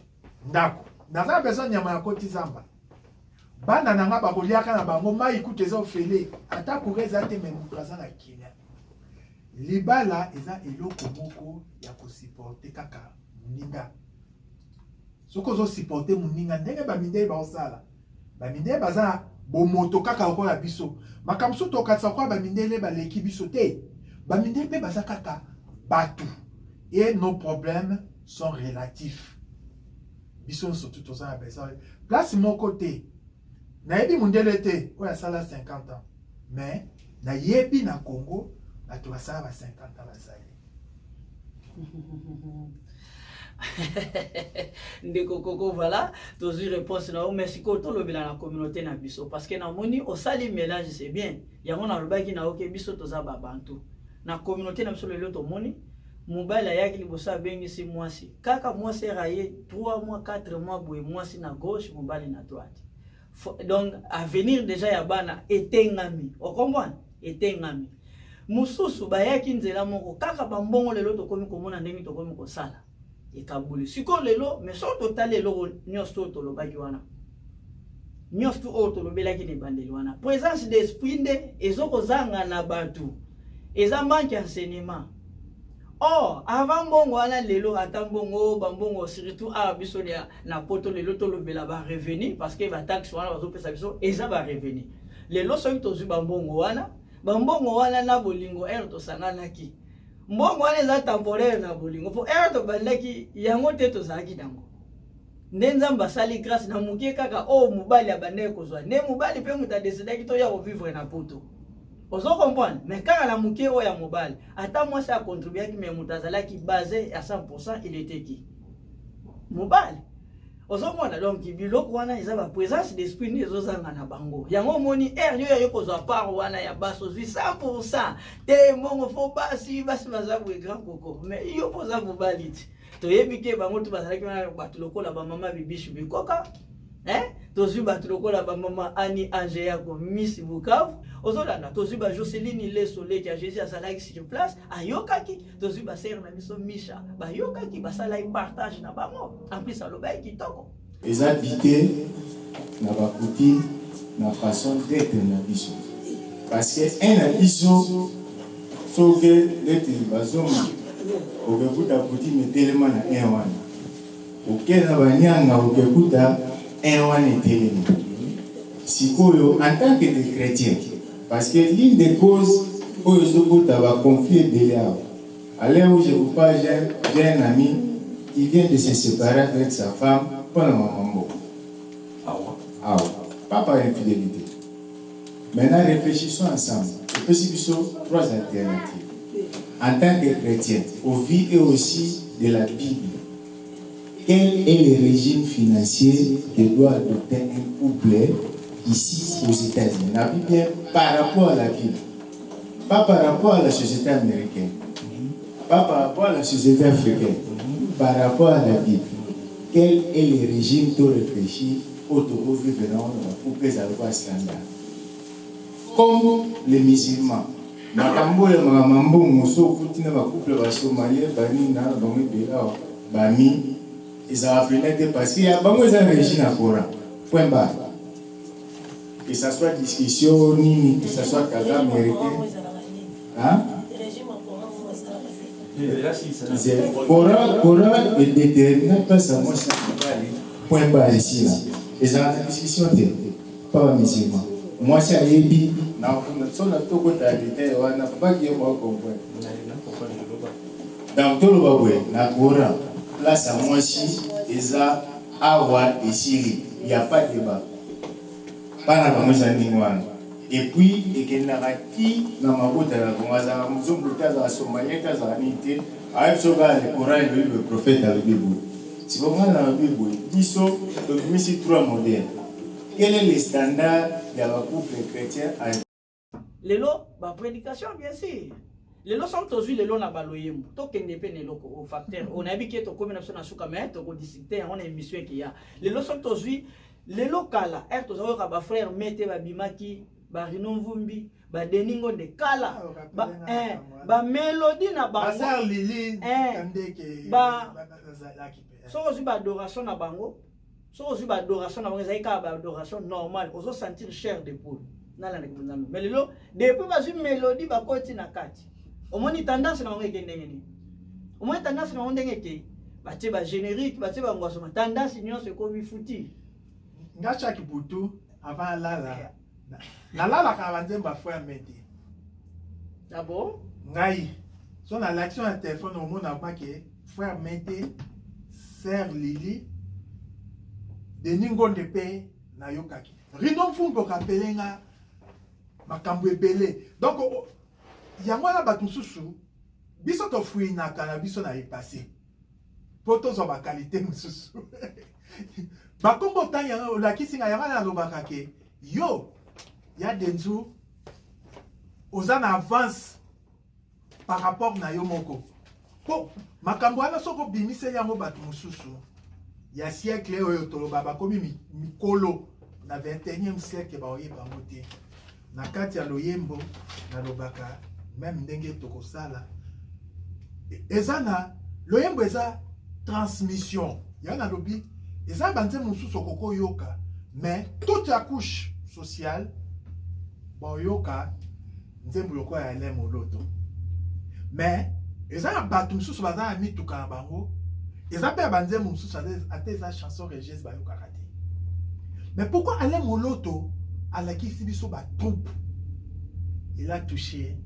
ndako. Naza besoin nyama ya koti zamba. Bana nanga bakoliaka na bango mai kutu eza ofele. Ata kureza te me mutu aza na Kenya. Libala eza eloko moko ya kosupporter kaka muninga. Soko ozo supporter muninga ndenge bamindele baosala. Bamindele baza bomoto kaka okola biso. Makamso tokatisa kwa bamindele baleki biso te. Bamindele pe baza kaka batu. Et nos problèmes sont relatifs. Biso surtout tout ça besoin place mon côté na yebi mundele te o ya sala 50 ans mais na yebi na Congo na to sala ba 50 ans la sala ndeko koko voilà tozi réponse na merci ko to lobela na communauté na biso parce que na moni o sali mélange c'est bien yango na lobaki na oke biso to za ba bantu na communauté na biso lelo to moni mobali ayaki liboso abengisi mwasi kaka mwasi eraye 3 mois 4 mois boye mwasi na gauche mobali na droite. Donc avenir déjà ya bana etengami, okomwana etengami. Mususu bayaki nzela moko kaka bambongo lelo tokomi komona ndenge tokomi kosala ekabuli siko lelo mais so total lelo nyonso tolobaki wana nyonso oyo tolobelaki ne bandeli wana présence d'esprit nde ezokozanga na batu eza manque enseignement. Oh, avant bongo wana lelo ata bongo bambongo surtout a biso na poto lelo tolobela ba revenu parce que ba taxe wana bazopesa biso eza ba revenu. Lelo soki tozu bambongo wana na bolingo to sanganaki. Mbongo wana eza temporaire na bolingo po to bandaki yango te tozalaki dango. Nzamba sali grâce na mukie kaka mobali abandaki kozwa. Ne mobali pe muta décidaki to ya vivre na poto. Ozo comprendre, mais quand la mukie ya mobile, ata moi ça a contribué qui mais mutazala qui basé à 100% il était qui mobile. Ozo mona donc biloko wana ils ba présence d'esprit ni ezozanga na bango. Yango moni yo kozwa part wana ya baso 100%. Te mongo fo basi baza bu grand coco. Mais yo poza mobile. To yebike bango tu bazala ki wana batu lokola ba mama bibishu bikoka. Tozu batu lokola ba mama Ani Angea ko Miss Bukavu. Ozolanda tozu ba Joseline Le Soleil qui a Jésus à salaki sur place ayokaki tozu ba sœur na biso Misha ba yokaki ba sala partage na bango en plus aloba kitoko les habiter na ba coutume na façon d'être na biso parce que un abiso so que l'être bazoma okebuta coutume tellement na un wana okena banyanga okekuta un wana tellement sikoyo en tant que des chrétiens. Parce que l'une des causes où il y a un conflit de l'art. À l'heure où je vous parle, j'ai un ami qui vient de se séparer avec sa femme pendant mon maman. Ah ouais. Pas par infidélité. Maintenant, réfléchissons ensemble. Et puis, il y a 3 alternatives. En tant que chrétien, au vie et aussi de la Bible, quel est le régime financier que doit adopter un couple ici aux États-Unis? La Bible par rapport à la Bible, pas par rapport à la société américaine, pas par rapport à la société africaine, par rapport à la Bible. Quel est le régime tout réfléchi autour du vivant pour que ça soit standard? Comme les musulmans, makambo ya mambo moso kutina ba couple ba somalien bani na bango bela bami ils ont appris parce qu'il y a bango za régime à Coran. Point barre. Que ce soit discussion, ni que ce soit cadre américain. Hein? Coran est déterminant, pas seulement ça. Point barre ici là. Les discussions pas musulmans. Moi, c'est Yebi. Dans tout le Baboué, la Coran, place à moi si, Eza, Awa et Siri. Il n'y a pas de débat. Et puis, il y a qui dans ma route à la Gonzaga, Mouzoumouta, Somalie, Kazanité, le Coran et le prophète avec les bouts. Si vous regardez dans la Bible, ils sont de 3 modèles. Quel est le standard de la couple chrétien? Les lots, la prédication, bien sûr. Les lots sont tous les lots na baloyem. Token dépend des lots au facteur. On a vu que ton commune nationale sous caméra, ton discuter, on a une mission qui y a. Les lots sont tous les locales. Er tous avoir ba frère mette ba bimaki, ba rinon vumbi, ba deningo de kala, ba mélodie na bango. Ba lili, ba so aussi ba adoration na bango. So aussi ba adoration na bango, zaika ba adoration normale. Ozo sentir chair de poule. Mais le lot, depuis que je mélodie, je continue à kati. Au moins, il tendance à me gagner. Au moins, tendance à me gagner. Tu vas générique, tu vas me tendance à comme foutu. Ngacha kibutu avant lala. Na lala quand on va faire mettre. D'abord, ngai. Son à l'action à téléphone au monde n'a pas que frère mettre sœur Lili de ningo de paix na yokaki. Rinon fumbo kapelenga makambo ebele. Donc il y a moi là batu susu biso to fui na kana biso na passé. Poto zo ba qualité mususu. Ba kombo tanya la kisinga ya na lobaka ke yo ya denzu ozana avance par rapport na yo moko. Bon, makambo wana soko bimise yango bato mosusu. Ya siècle oyo toloba bakomi mikolo na 21e siècle ba oye bango te. Na kati ya loyembo na lobaka même ndenge tokosala. Ezana loyembo eza transmission. Yana lobi eza banze mosusu okoko yoka mais toute la couche sociale ba yoka nzembo loko ya Alain Moloto. Mais eza bato mosusu baza mituka na bango. Eza pe banze mosusu ate eza chanson religieuse ba yoka kate. Mais pourquoi Alain Moloto alaki sibiso ba troupe? Il a touché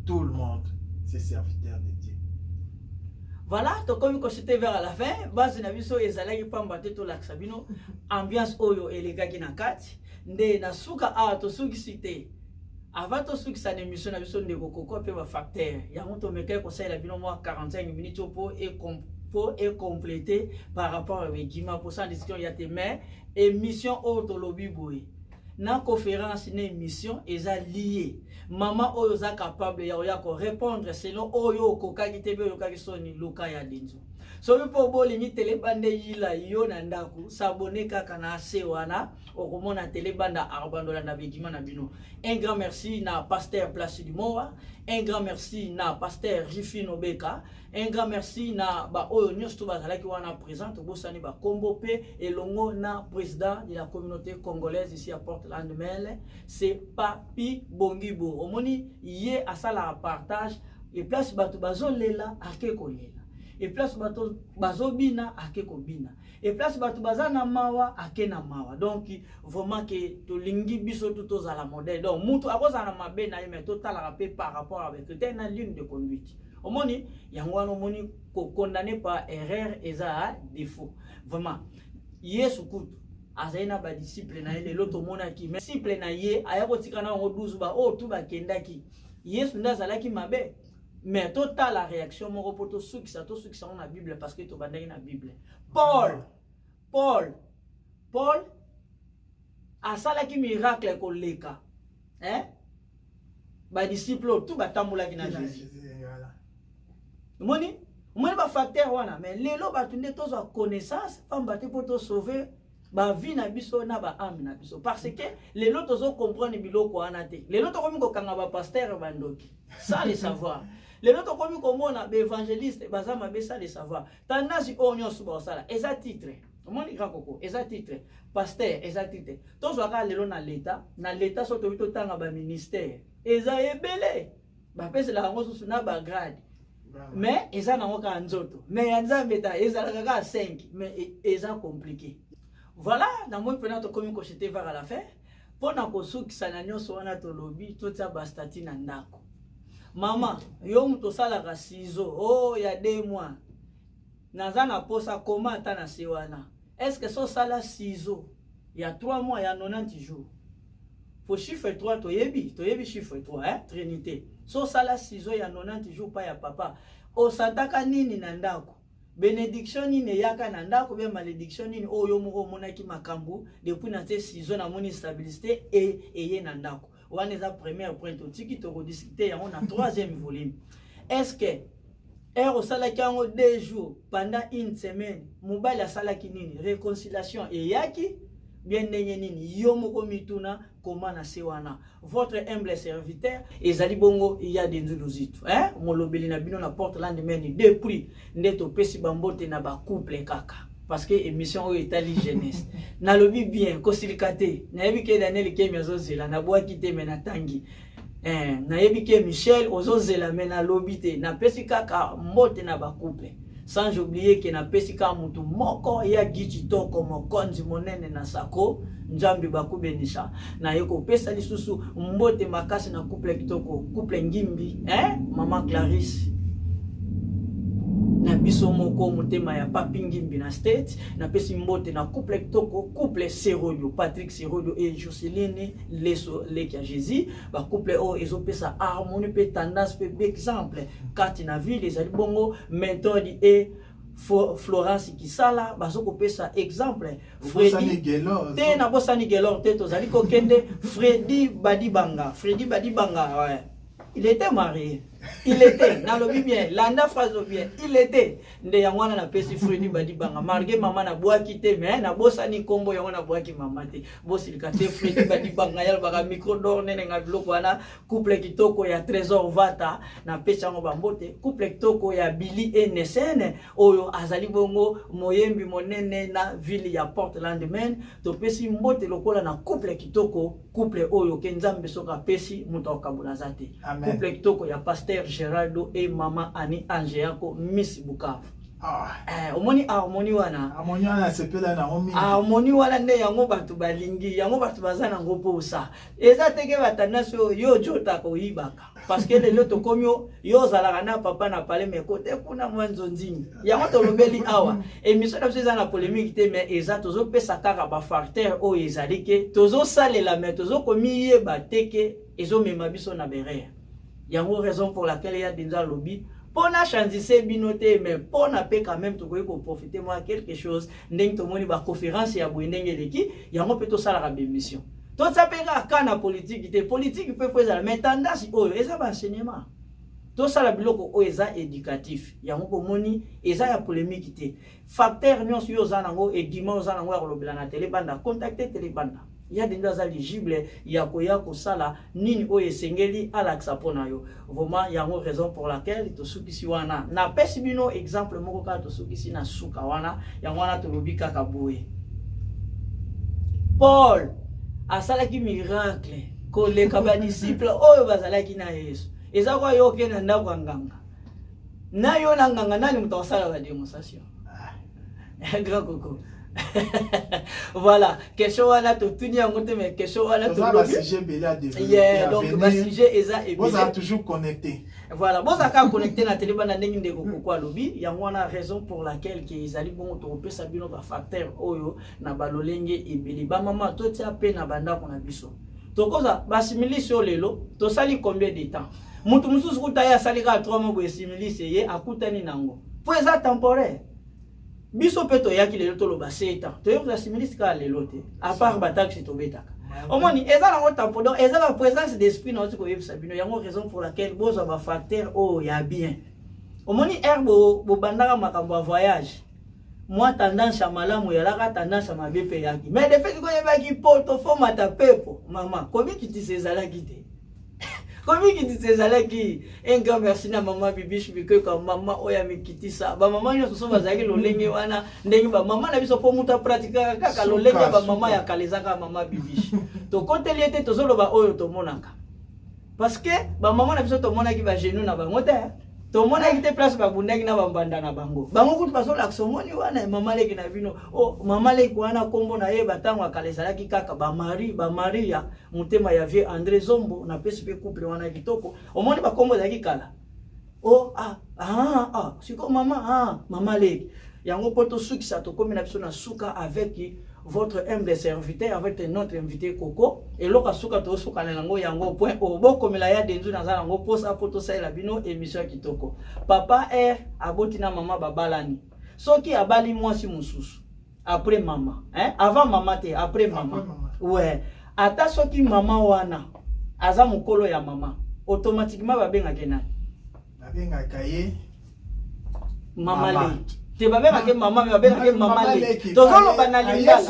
tout le monde, ses serviteurs de Dieu. Voilà, donc comme c'était vers la fin, base na biso ezalaki pamba te to laksabino ambiance oyo elegaki na kati nde na suka a to suki cité avant to suki sa émission na biso ndeko koko pe ba facteur ya moto meka ko sala bino moi 45 minutes pour compléter par rapport à Gima pour ça discussion ya te mais émission auto lobby boy na conférence na émission eza lié maman oyo za capable ya ko répondre selon oyo ko kakite be oyo kakisoni luka ya dinzo so bipo bolingi telebande yila yo na ndaku s'abonner kaka na sewana okomona telebanda arbandola na Begima na bino. Un grand merci na pasteur Placide Moa, un grand merci na pasteur Rifino Beka, un grand merci na ba oyo nyosto bazalaki wana présente bosani ba kombo pe elongo na président de la communauté congolaise ici à Portland Mele, c'est Papi Bongibo. Omoni yé asala partage et place bato bazolela akeko lela. Et place bato bazobina akeko bina. Et place bato bazana mawa akena mawa. Donc vraiment que to lingi biso tout à la modèle. Donc mutu akoza na mabe na yeme total rappel par rapport avec une ligne de conduite. Omoni yangwana omoni ko condamné par erreur eza défaut. Vraiment yesu kutu azaina ba disciple na ele loto mona ki mais disciple na ye ayako tikana ngo 12 ba o tu ba kendaki. Yesu ndazalaki mabe. Mais total la réaction mon repoto ceux qui sont dans la Bible parce que tu vas dans la Bible. Paul a ça qui miracle koleka. Hein? Ba disciple tout ba tambola ki na Jésus. Moni ba facteur wana mais lelo ba tunde tozo connaissance pamba te poto sauver ba vie na biso na ba âme na biso parce que lelo tozo comprendre biloko wana te. Lelo to komi ko kanga ba pasteur bandoki. Ça le savoir. Les autres comme komona évangéliste bazama besa de savoir tandasi onyo suba sala eza titre omoni kakoko eza titre pasteur eza titre tozwaka lelo na l'état soto bito tanga ba ministère eza ebele ba pese la ngo susu na ba grade mais eza na ngoka nzoto mais ya nzambe ta eza la 5 mais eza compliqué. Voilà dans moi pena to komi ko chete vers la fin pona ko sukisa na nyoso wana to lobi to tsa ba stati na ndako. Maman, yo mto sala ka ciseaux, oh ya 2 mois. Nazana posa koma atana sewana. Est-ce que so sala ciseaux, il y a 3 mois, il y a 90 jours. Faut chiffre 3 toyebi chiffre 3 hein, Trinité. So sala ciseaux il y a 90 jours pa ya papa. O sataka nini na ndako. Bénédiction nini yaka na ndako be malédiction nini oyo moko monaki makambu depuis na te ciseaux na moni stabilité et ye na ndako. On est la première point tiki to discuter on a 3e volume. Est-ce que au salaki en 2 jours pendant une semaine mobile a salaki nini réconciliation et yaki bien nini yo moko mituna comment na sewana votre humble serviteur ezali bongo il y a des nzuluzitu hein molobeli na bino na Portland meni depuis ndeto pesi bambote na ba couple kaka. Parce que émission est à jeunesse. Na lobi bien, kosilikate. Na yebi ke Daniel ke miazozela na boa kite mena tangi. Na yebi ke Michel ozozela mena lobi te. Na pesi kaka mbote na ba couple. Sans oublier que na pesi ka mutu moko ya gichi toko mokonzi monene na sako njambi bakubenisha. Na yeko pesa lisusu mbote makasi na couple kitoko, couple ngimbi, Maman Clarisse. Na biso moko motema ya Papi Ngimbi na state na pesi mbote na couple kitoko couple Serodio Patrick Serodio et Jocelyne Leso Lekia Jésus ba couple o ezopesa harmonie pe tendance pe exemple kati na ville ezali bongo méthode et Florence Kisala bazoko pesa exemple Freddy te na bosani gelor te tozali kokende Freddy Badibanga ouais. Il était marié. Il était, nalobi bien, landa phrase bien, il était. Nde yangwana na pesi fredi badi banga. Marge maman na boa kite, mais na bosa ni kombo yangwana boa ki maman te. Bosi likate fredi badi banga yal baga micro d'or nene nga biloko wana. Couple kitoko ya Trésor Vata na pesi yango bambote. Couple kitoko ya Billy et Nesene. Oyo azali bongo moyembi monene na ville ya Portland men. To pesi mbote lokola na couple kitoko. Couple oyo kenzambe soka pesi muta okabula zate. Couple kitoko ya Pasteur Geraldo et Maman Annie Angéako Miss Bukavu. Omoni harmonie wana. Harmonie wana sepela na omi. Harmonie wana nde yango batu balingi, yango batu bazana ngo posa. Eza teke batanaso yo jota ko yibaka. Parce que lelo to komyo yo zalaka na papa na pale me kote kuna mwanzo nzingi. Yango to lobeli awa. Émission na pesa na polémique te mais eza tozo pesa kaka ba facteur o ezalike. Tozo salela mais tozo komi ye bateke ezo mema biso na berere. Yango raison pour laquelle il y a déjà lobby pour na chancer binoté mais pour na pe quand même to ko profiter moi quelque chose ndeng to moni ba conférence ya boendenge leki yango pe to sala ka bémission to sapeka kana politique te politique peut faire mais tendance oyo eza ba enseignement to sala biloko o eza éducatif yango ko moni eza ya polémique te facteur nyonso yo za nango et dimanche za nango ya kolobela na télé banda contacter télé banda. Il y a des gens éligibles, il y a ko sala nini o esengeli alaksa pona yo. Vraiment il y a une raison pour laquelle to sukisi wana. Na pesi bino exemple moko ka to sukisi na suka wana, ya wana to lobika ka boye. Paul asalaki miracle ko le ka disciple oyo bazalaki na Yesu. Eza kwa yo ke na ndako nganga. Na yo na nganga nani mutawasala ba démonstration. Grand coco. Voilà, question wana to tuni yango te mais question wana to ba sujet bela développer. Yeah, donc ba sujet eza et vous êtes toujours connecté. Voilà, vous êtes connecté na téléphone na ndenge ndeko kokwa lobby, yango wana raison pour laquelle que ezali bon to pesa bino ba facteur oyo na balolenge ebeli ba mama to tia pe na banda ko na biso. To koza ba similisi lelo, to sali combien de temps? Mutu mususu kutaya sali ka 3 mois bo similisi ye akutani nango. Pour ça temporaire. Biso peto yaki lelo to loba 7 ans. To yoka similisi ka lelo te. À part bataxi to betaka. Omoni eza na tempo donc eza la présence d'esprit na oti ko yebisa bino yango raison pour laquelle bozo ba facteur o ya bien. Omoni herbo bo bandaka makambo voyage. Moi tendance à malamu ya la tendance à mabe pe yaki. Mais de fait ko yebaki poto fo mata pepo maman. Komi kiti sezala kite. Komi kiti sezala ki un grand merci na maman bibish biko ka maman oya mikiti sa. Ba maman yo so bazaki lolenge wana ndenge ba maman na biso po muta pratika kaka lolenge ba maman ya kalezaka maman bibish. To konteli ete to zolo ba oyo to monaka. Parce que ba maman na biso to monaki ba genou na bango te. To monaki te place ba bundaki na ba mbanda na bango. Bango kutu baso la somoni wana maman leki na bino. Oh maman leki wana kombo na ye batango akalezalaki kaka ba Maria mutema ya vie André Zombo na PSP couple wana kitoko. Omoni ba kombo zaki kala. Oh siko mama maman leki. Yango poto suki sa to komi na biso na suka avec votre humble serviteur avec notre invité Coco et loka suka to suka na ngo yango point o boko mela ya denzu na za ngo posa poto sa la bino émission kitoko papa aboti na mama babalani soki abali mwasi mususu après maman avant maman te après maman ouais ata soki maman wana aza mukolo ya maman automatiquement babenga kenani babenga kaye mama te babenga ke mama me babenga ke mama le tozolo banalingala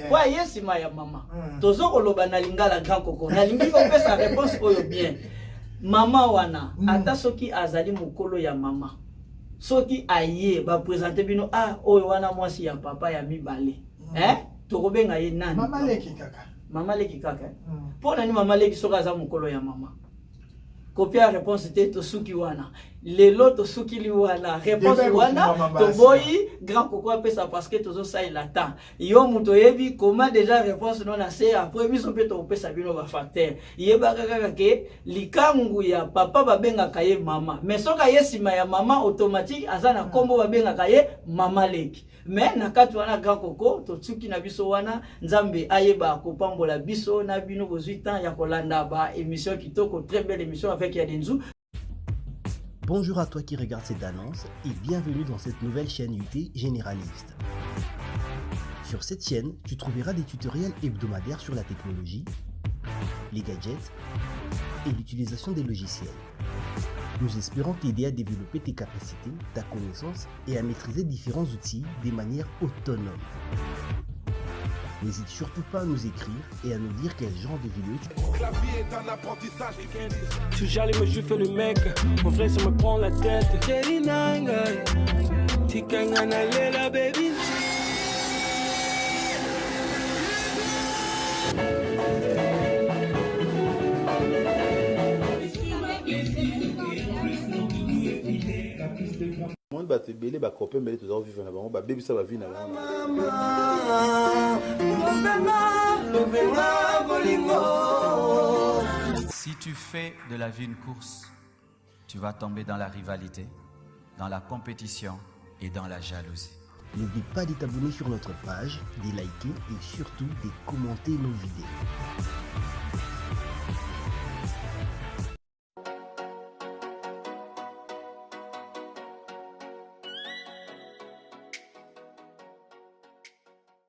kwa yesima ya mama tozolo banalingala grand coco nalingi ko pesa réponse oyo bien mama wana ata soki azali mukolo ya mama soki aye ba présenter bino oyo wana mwasi ya papa ya mibale tokobenga ye nani mama leki kaka pona ni mama leki soka za mukolo ya mama copia réponse te to suki wana lelo to suki li wana réponse wana to boyi grand coco pesa parce que tozo ça il attend yo muto yebi comment déjà réponse non na c'est après biso pe to pesa bino ba facteur yeba kaka ke likangu ya papa babenga kaye mama mais soka yesima ya mama automatique azana kombo babenga kaye mama leki mais na kati wana grand coco to suki na biso wana nzambe ayeba ko pambola biso na bino 18 ans ya kolanda ba émission kitoko très belle émission avec Yadenzu. Bonjour à toi qui regarde cette annonce et bienvenue dans cette nouvelle chaîne UT généraliste. Sur cette chaîne, tu trouveras des tutoriels hebdomadaires sur la technologie, les gadgets et l'utilisation des logiciels. Nous espérons t'aider à développer tes capacités, ta connaissance et à maîtriser différents outils de manière autonome. N'hésite surtout pas à nous écrire et à nous dire quel genre de vidéo tu La vie est un apprentissage. Tu j'allais me je fais le mec. En vrai, ça me prend la tête. Baby. Moi, bato ebele bakope mbele toza vivre na bango babebisa ba vie na bango. Si tu fais de la vie une course, tu vas tomber dans la rivalité, dans la compétition et dans la jalousie. N'oublie pas de t'abonner sur notre page, de liker et surtout de commenter nos vidéos.